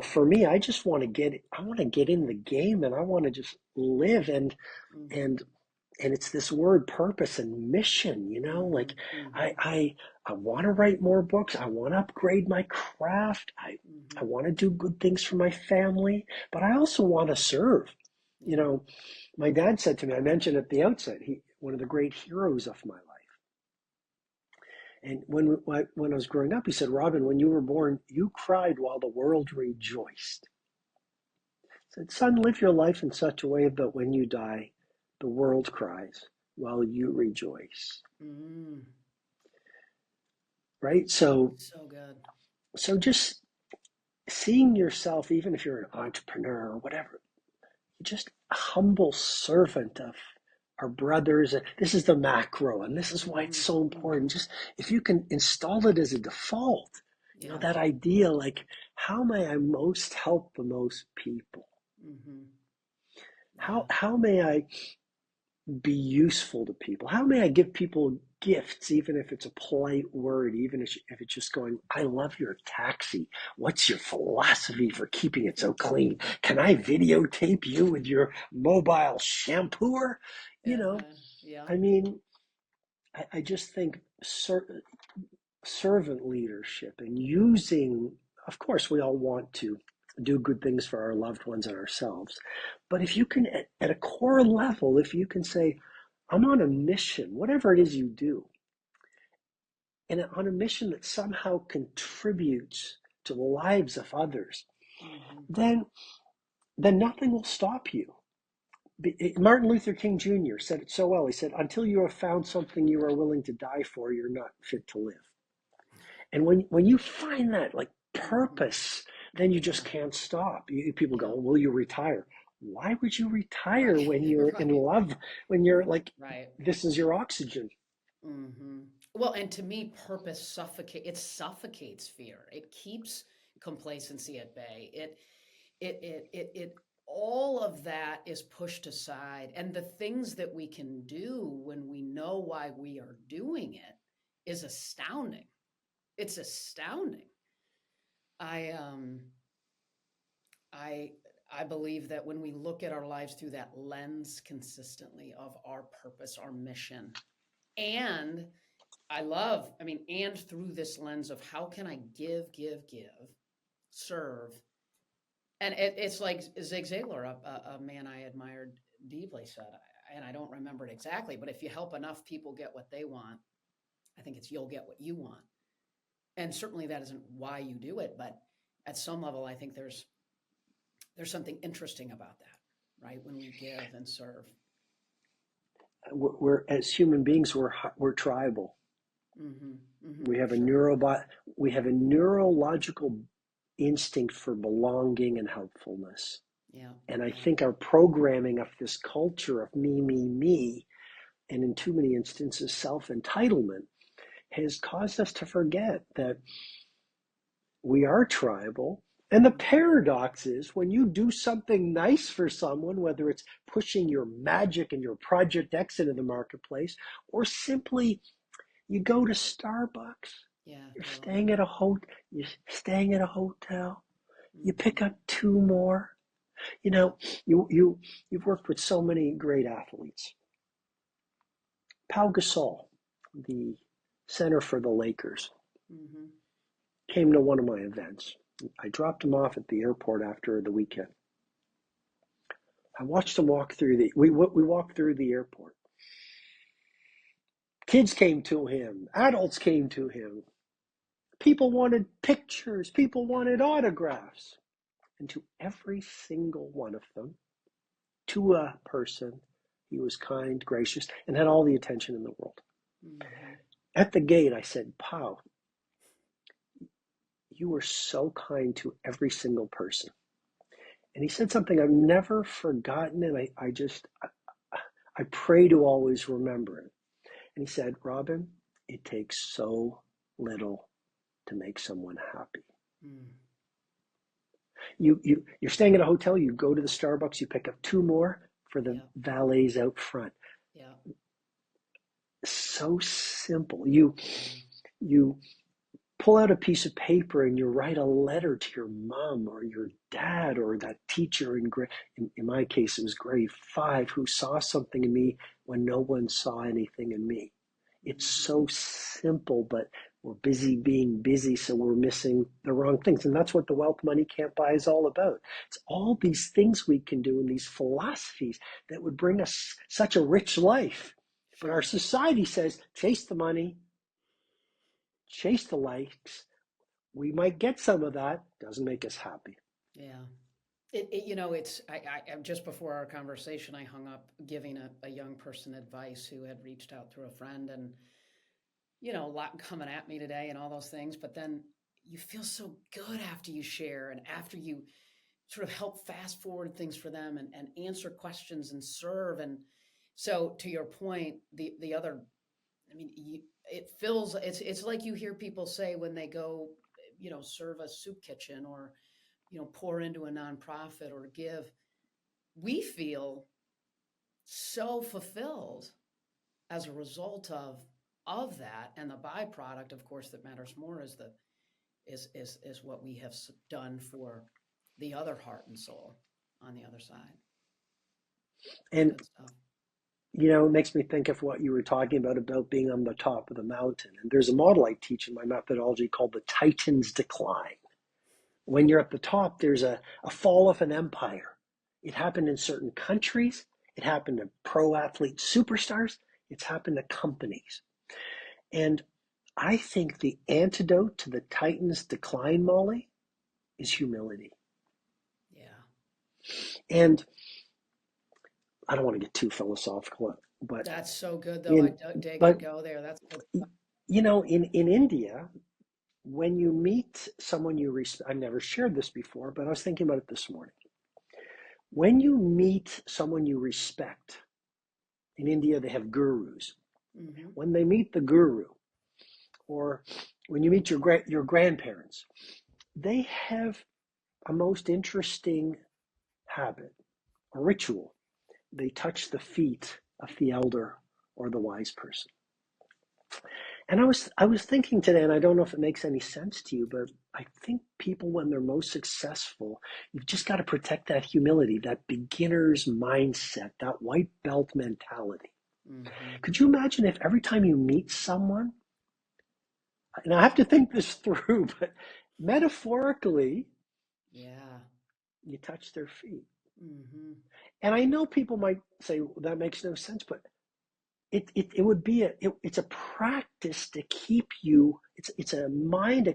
for me, I want to get in the game, and I want to just live, and and it's this word purpose and mission, like I want to write more books. I want to upgrade my craft. I want to do good things for my family, but I also want to serve. My dad said to me, I mentioned at the outset, one of the great heroes of my life. And when I was growing up, he said, Robin, when you were born, you cried while the world rejoiced. He said, son, live your life in such a way that when you die, the world cries while you rejoice. Right? So good. So just seeing yourself, even if you're an entrepreneur or whatever, just a humble servant of our brothers. This is the macro, and this is why it's so important. Just if you can install it as a default, that idea, like, how may I most help the most people? How may I be useful to people? How may I give people gifts, even if it's a polite word, even if it's just going, I love your taxi. What's your philosophy for keeping it so clean? Can I videotape you with your mobile shampooer? I mean, I just think servant leadership and using, of course, we all want to do good things for our loved ones and ourselves. But if you can, at a core level, if you can say, I'm on a mission, whatever it is you do, and on a mission that somehow contributes to the lives of others, then nothing will stop you. Martin Luther King Jr. said it so well. He said, until you have found something you are willing to die for, you're not fit to live. And when you find that, like, purpose, then you just can't stop. People go, will you retire? Why would you retire when you're in love, when you're like, this is your oxygen? Well, and to me, purpose suffocates fear. It keeps complacency at bay. It all of that is pushed aside. And the things that we can do when we know why we are doing it is astounding. It's astounding. I believe that when we look at our lives through that lens consistently of our purpose, our mission, and and through this lens of how can I give, serve. And it's like Zig Ziglar, a man I admired deeply, said, and I don't remember it exactly, but if you help enough people get what they want, I think it's you'll get what you want. And certainly that isn't why you do it, but at some level, I think there's something interesting about that, right? When we give and serve. We're as human beings, we're tribal. We have we have a neurological instinct for belonging and helpfulness. And I think our programming of this culture of me, and in too many instances, self-entitlement, has caused us to forget that we are tribal. And the paradox is, when you do something nice for someone, whether it's pushing your magic and your Project X into the marketplace, or simply you go to Starbucks, you're staying at a hotel, you pick up two more. You've worked with so many great athletes. Pau Gasol, the center for the Lakers, came to one of my events. I dropped him off at the airport after the weekend. I watched him walk through we walked through the airport. Kids came to him, adults came to him. People wanted pictures, people wanted autographs. And to every single one of them, to a person, he was kind, gracious, and had all the attention in the world. At the gate, I said, Pau, you were so kind to every single person. And he said something I've never forgotten, and I pray to always remember it. And he said, Robin, it takes so little to make someone happy. You're staying at a hotel, you go to the Starbucks, you pick up two more for the valets out front. so simple. You pull out a piece of paper and you write a letter to your mom or your dad or that teacher in my case, it was grade 5 who saw something in me when no one saw anything in me. It's so simple, but we're busy being busy, so we're missing the wrong things. And that's what the Wealth Money Can't Buy is all about. It's all these things we can do and these philosophies that would bring us such a rich life. But our society says, chase the money, chase the likes. We might get some of that. Doesn't make us happy. Yeah. I just before our conversation, I hung up giving a young person advice who had reached out through a friend and, a lot coming at me today and all those things. But then you feel so good after you share and after you sort of help fast forward things for them and answer questions and serve. And so to your point, the other, it's like you hear people say when they go, serve a soup kitchen or, pour into a nonprofit or give, we feel so fulfilled as a result of that. And the byproduct, of course, that matters more is what we have done for the other heart and soul on the other side. And it makes me think of what you were talking about being on the top of the mountain. And there's a model I teach in my methodology called the Titan's Decline. When you're at the top, there's a fall of an empire. It happened in certain countries. It happened to pro athlete superstars. It's happened to companies. And I think the antidote to the Titan's decline, Molly, is humility. Yeah. And I don't want to get too philosophical, but that's so good, though. I could go there. That's good. In India, when you meet someone you respect, I've never shared this before, but I was thinking about it this morning. When you meet someone you respect, in India, they have gurus. Mm-hmm. When they meet the guru, or when you meet your grandparents, they have a most interesting habit, a ritual. They touch the feet of the elder or the wise person. And I was thinking today, and I don't know if it makes any sense to you, but I think people, when they're most successful, you've just got to protect that humility, that beginner's mindset, that white belt mentality. Mm-hmm. Could you imagine if every time you meet someone, and I have to think this through, but metaphorically, you touch their feet. Mm-hmm. And I know people might say, well, that makes no sense, but it would be it's a practice to keep you, it's a mind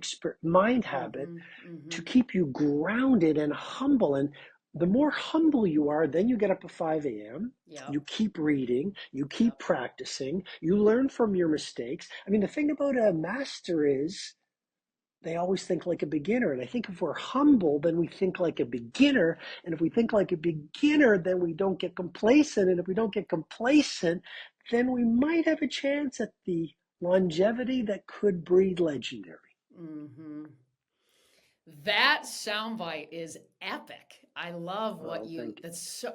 habit mm-hmm. to keep you grounded and humble. And the more humble you are, then you get up at 5 a.m. Yep. You keep reading, you keep practicing, you learn from your mistakes. I mean, the thing about a master is they always think like a beginner. And I think if we're humble, then we think like a beginner. And if we think like a beginner, then we don't get complacent. And if we don't get complacent, then we might have a chance at the longevity that could breed legendary. Mm-hmm. That soundbite is epic. I love what that's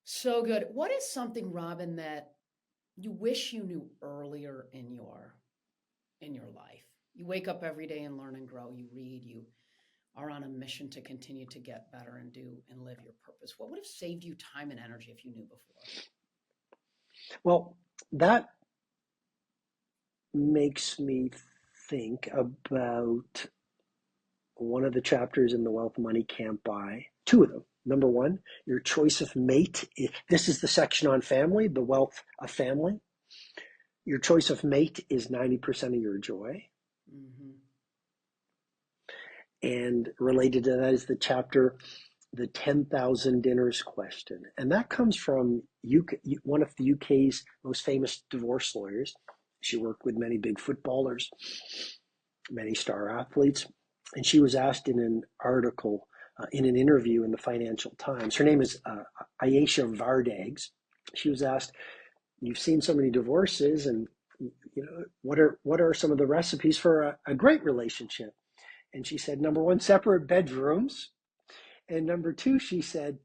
so good. What is something, Robin, that you wish you knew earlier in your life? You wake up every day and learn and grow. You read, you are on a mission to continue to get better and do and live your purpose. What would have saved you time and energy if you knew before? Well, that makes me think about one of the chapters in The Wealth Money Can't Buy, two of them. Number one, your choice of mate. This is the section on family, the wealth of family. Your choice of mate is 90% of your joy. Mm-hmm. And related to that is the chapter, the 10,000 Dinners question. And that comes from one of the UK's most famous divorce lawyers. She worked with many big footballers, many star athletes. And she was asked in an article, in an interview in the Financial Times. Her name is Ayesha Vardags. She was asked, you've seen so many divorces, and what are some of the recipes for a great relationship? And she said, number one, separate bedrooms. And number two, she said,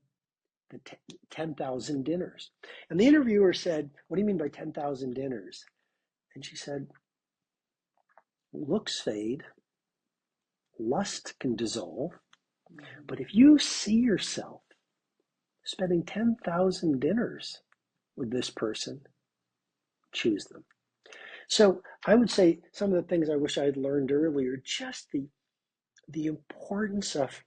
the 10,000 dinners. And the interviewer said, what do you mean by 10,000 dinners? And she said, looks fade, lust can dissolve, but if you see yourself spending 10,000 dinners with this person, choose them. So I would say some of the things I wish I had learned earlier, just the importance of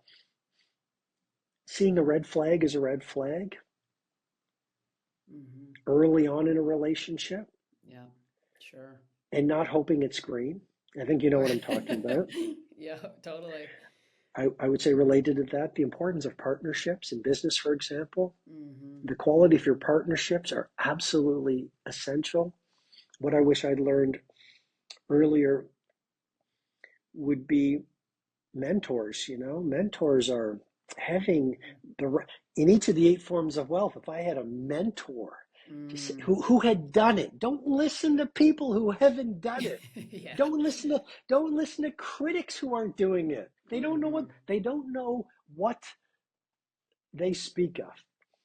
seeing a red flag as a red flag early on in a relationship. Yeah, sure. And not hoping it's green. I think you know what I'm talking about. Yeah, totally. I would say related to that, the importance of partnerships in business, for example. Mm-hmm. The quality of your partnerships are absolutely essential. What I wish I'd learned earlier would be mentors. Mentors are having in each of the 8 forms of wealth. If I had a mentor who had done it, don't listen to people who haven't done it. Yeah. Don't listen to critics who aren't doing it. They don't know what they speak of.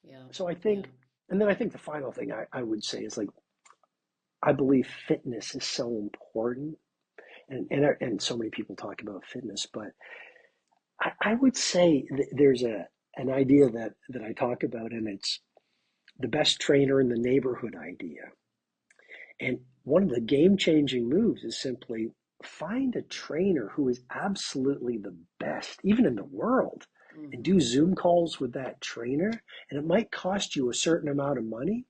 Yeah. So I think, and then I think the final thing I would say is, like, I believe fitness is so important, and so many people talk about fitness, but I would say there's an idea that I talk about, and it's the best trainer in the neighborhood idea. And one of the game-changing moves is simply find a trainer who is absolutely the best, even in the world, and do Zoom calls with that trainer. And it might cost you a certain amount of money,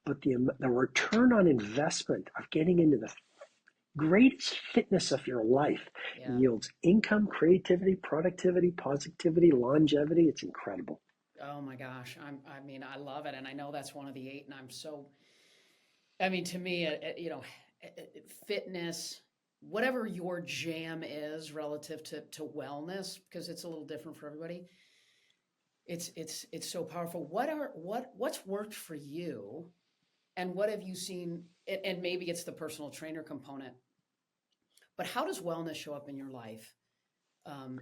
but the return on investment of getting into the greatest fitness of your life yields income, creativity, productivity, positivity, longevity. It's incredible. Oh my gosh. I mean, I love it. And I know that's one of the 8, and to me, fitness, whatever your jam is relative to wellness, because it's a little different for everybody. It's so powerful. What's worked for you, and what have you seen? And maybe it's the personal trainer component, but how does wellness show up in your life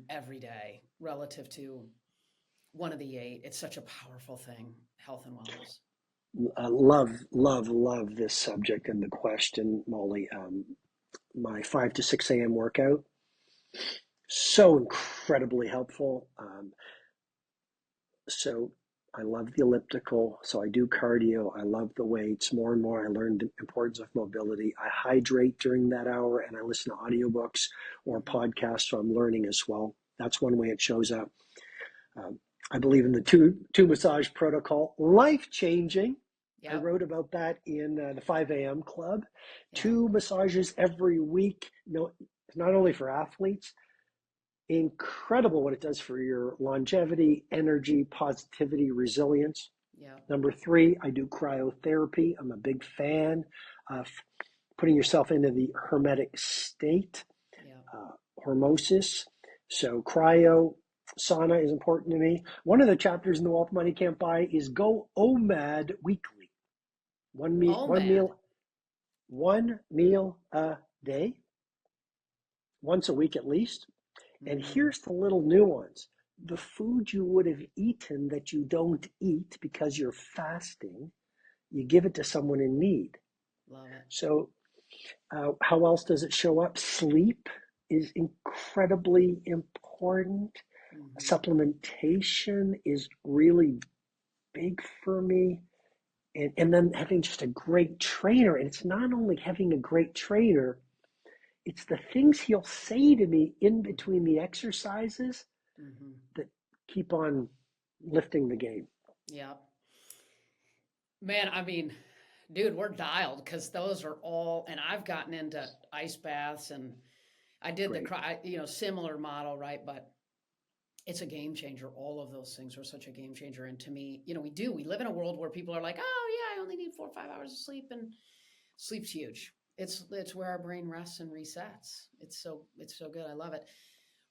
every day relative to one of the 8? It's such a powerful thing, health and wellness. Love this subject and the question, Molly. My 5 to 6 a.m. workout, so incredibly helpful. So I love the elliptical. So I do cardio. I love the weights. More and more, I learned the importance of mobility. I hydrate during that hour, and I listen to audiobooks or podcasts. So I'm learning as well. That's one way it shows up. I believe in the two massage protocol, life-changing. Yep. I wrote about that in the 5 a.m. club. Yep. 2 massages every week. No, not only for athletes, incredible what it does for your longevity, energy, positivity, resilience. Yep. Number 3, I do cryotherapy. I'm a big fan of putting yourself into the hermetic state, hormesis. So cryo, sauna is important to me. One of the chapters in The Wealth Money Can't Buy is go OMAD weekly. One meal a day, once a week at least. And here's the little nuance. The food you would have eaten that you don't eat because you're fasting, you give it to someone in need. Love it. So how else does it show up? Sleep is incredibly important. Supplementation is really big for me. And then having just a great trainer. And it's not only having a great trainer, it's the things he'll say to me in between the exercises that keep on lifting the game. Yeah. Man, dude, we're dialed, because those are all, and I've gotten into ice baths, and I did similar model, right? But it's a game changer. All of those things are such a game changer. And to me, we live in a world where people are like, oh yeah, I only need 4 or 5 hours of sleep, and sleep's huge. It's where our brain rests and resets. It's so good. I love it.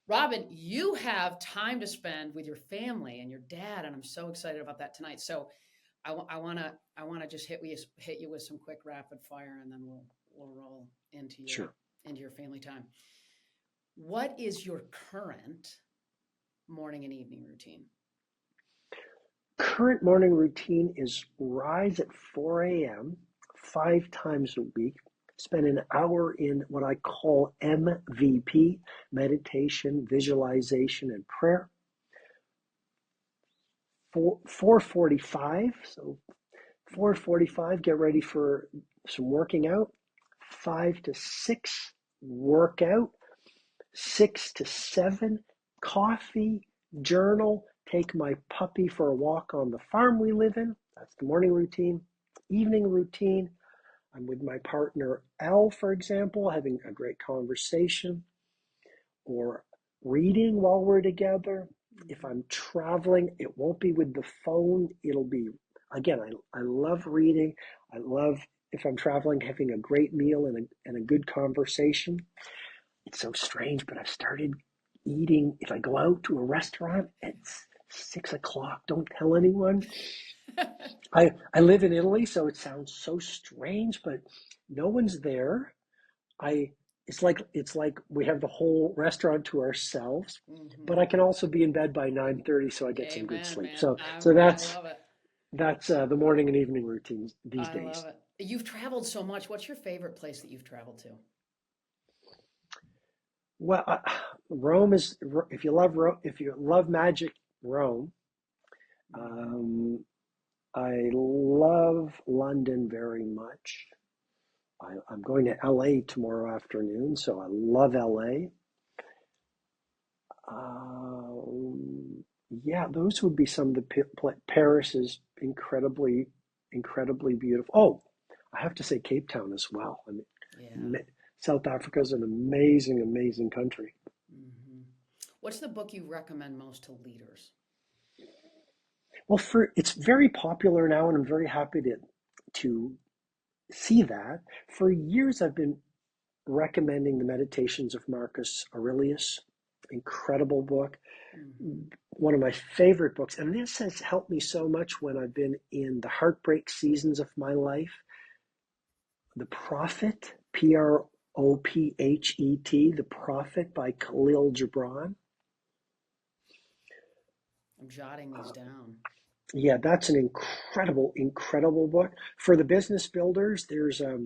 Robin, you have time to spend with your family and your dad, and I'm so excited about that tonight. So I want to just hit you with some quick rapid fire, and then we'll roll into your family time. What is your current morning and evening routine? current morning routine is rise at 4 a.m. 5 times a week, spend an hour in what I call MVP, meditation, visualization, and prayer. 4:45, so 4:45, get ready for some working out. 5 to 6, workout. 6 to 7, coffee, journal, take my puppy for a walk on the farm we live in. That's the morning routine. Evening routine, I'm with my partner Elle, for example, having a great conversation or reading while we're together. If I'm traveling, it won't be with the phone. It'll be, again, I love reading. I love, if I'm traveling, having a great meal and a good conversation. It's so strange, but I've started eating. If I go out to a restaurant, it's 6 o'clock. Don't tell anyone. I live in Italy, so it sounds so strange, but no one's there. I it's like we have the whole restaurant to ourselves, but I can also be in bed by 9:30, so I get some good Amen, sleep. man. So I love it. that's the morning and evening routines these I days. love it. You've traveled so much. What's your favorite place that you've traveled to? Well, Rome is, if you love magic, Rome. Um, I love London very much. I'm going to LA tomorrow afternoon, so I love LA. Yeah, those would be some of the Paris is incredibly beautiful. Oh, I have to say Cape Town as well. I Yeah. mean, South Africa is an amazing country. hmm What's the book you recommend most to leaders? Well, it's very popular now, and I'm very happy to see that. For years, I've been recommending the Meditations of Marcus Aurelius. Incredible book. hmm One of my favorite books. And this has helped me so much when I've been in the heartbreak seasons of my life. The Prophet, Prophet, The Prophet by Khalil Gibran. I'm jotting these Uh, down. yeah, that's an incredible book. For the business builders, there's a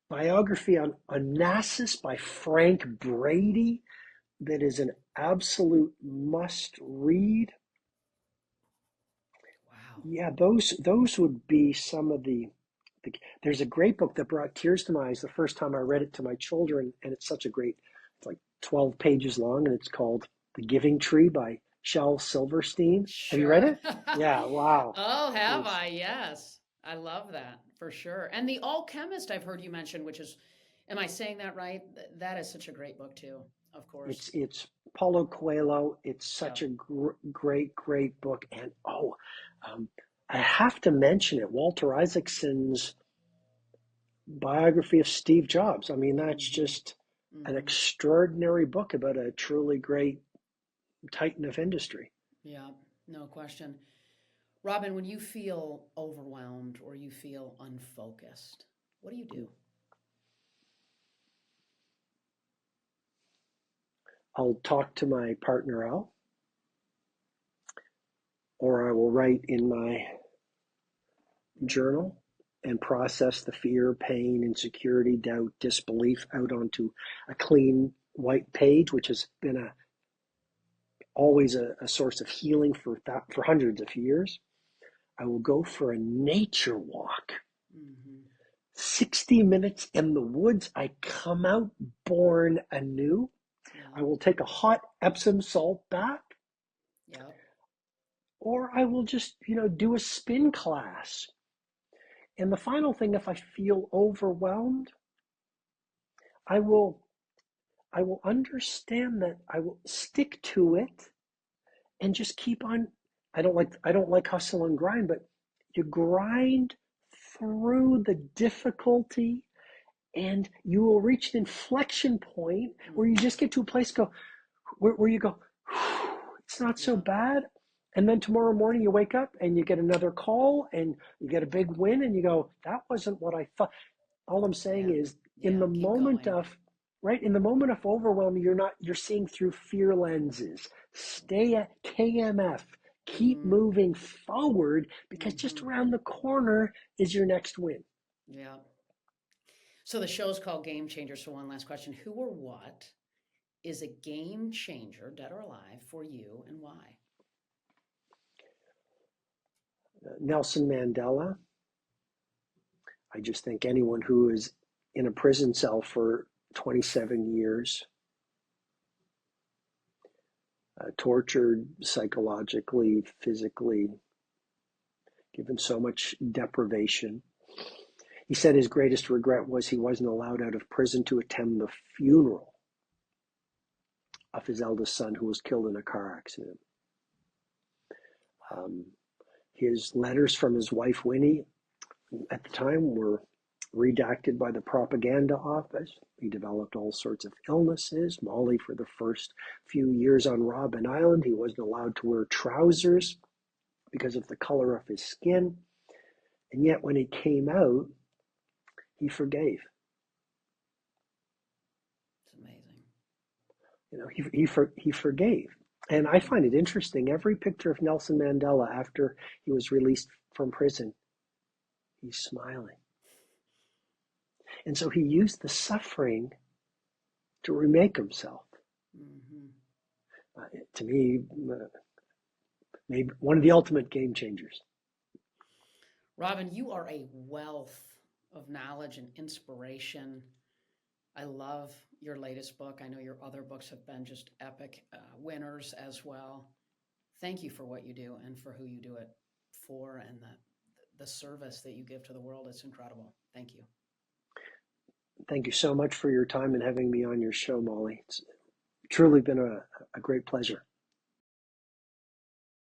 biography on Onassis by Frank Brady that is an absolute must read. Wow. Yeah, those would be some of the. There's a great book that brought tears to my eyes the first time I read it to my children, and it's such a great. It's like 12 pages long, and it's called The Giving Tree by Shel Silverstein. Have you read Sure. it? Yeah, wow. Oh, have It's I? Yes. I love that for sure. And The Alchemist, I've heard you mention, which is, am I saying that right? That is such a great book too, of course. it's Paulo Coelho. It's Yeah. such a great book, and um, I have to mention it. Walter Isaacson's biography of Steve Jobs. I mean, that's hmm just an hmm extraordinary book about a truly great titan of industry. Yeah, no question. Robin, when you feel overwhelmed or you feel unfocused, what do you do? I'll talk to my partner Al, or I will write in my journal and process the fear, pain, insecurity, doubt, disbelief out onto a clean white page, which has been always a source of healing for hundreds of years. I will go for a nature walk. hmm 60 minutes in the woods. I come out born anew. Yeah, I will take a hot Epsom salt bath, yeah. or I will just, do a spin class. And the final thing, if I feel overwhelmed, I will I will understand that I will stick to it and just keep on. I don't like hustle and grind, but you grind through the difficulty and you will reach an inflection point where you hmm just get to a place where you go, it's not so Yeah, bad. And then tomorrow morning you wake up and you get another call and you get a big win and you go, that wasn't what I thought. All I'm saying yeah, is in yeah. the Keep moment going. of right in the moment of overwhelm, you're seeing through fear lenses. Stay at KMF, Keep moving forward because just around the corner is your next win. Yeah. So the show's called Game Changer. So one last question. Who or what is a game changer, dead or alive, for you and why? Nelson Mandela. I just think anyone who is in a prison cell for 27 years, tortured psychologically, physically, given so much deprivation. He said his greatest regret was he wasn't allowed out of prison to attend the funeral of his eldest son who was killed in a car accident. His letters from his wife, Winnie, at the time were redacted by the propaganda office. He developed all sorts of illnesses. Molly, for the first few years on Robben Island, he wasn't allowed to wear trousers because of the color of his skin. And yet when he came out, he forgave. It's amazing. You know, he forgave. And I find it interesting. Every picture of Nelson Mandela after he was released from prison, he's smiling. And so he used the suffering to remake himself. To me, maybe one of the ultimate game changers. Robin, you are a wealth of knowledge and inspiration. I love your latest book. I know your other books have been just epic winners as well. Thank you for what you do and for who you do it for, and the service that you give to the world. It's incredible. Thank you. Thank you so much for your time and having me on your show, Molly. It's truly been a great pleasure.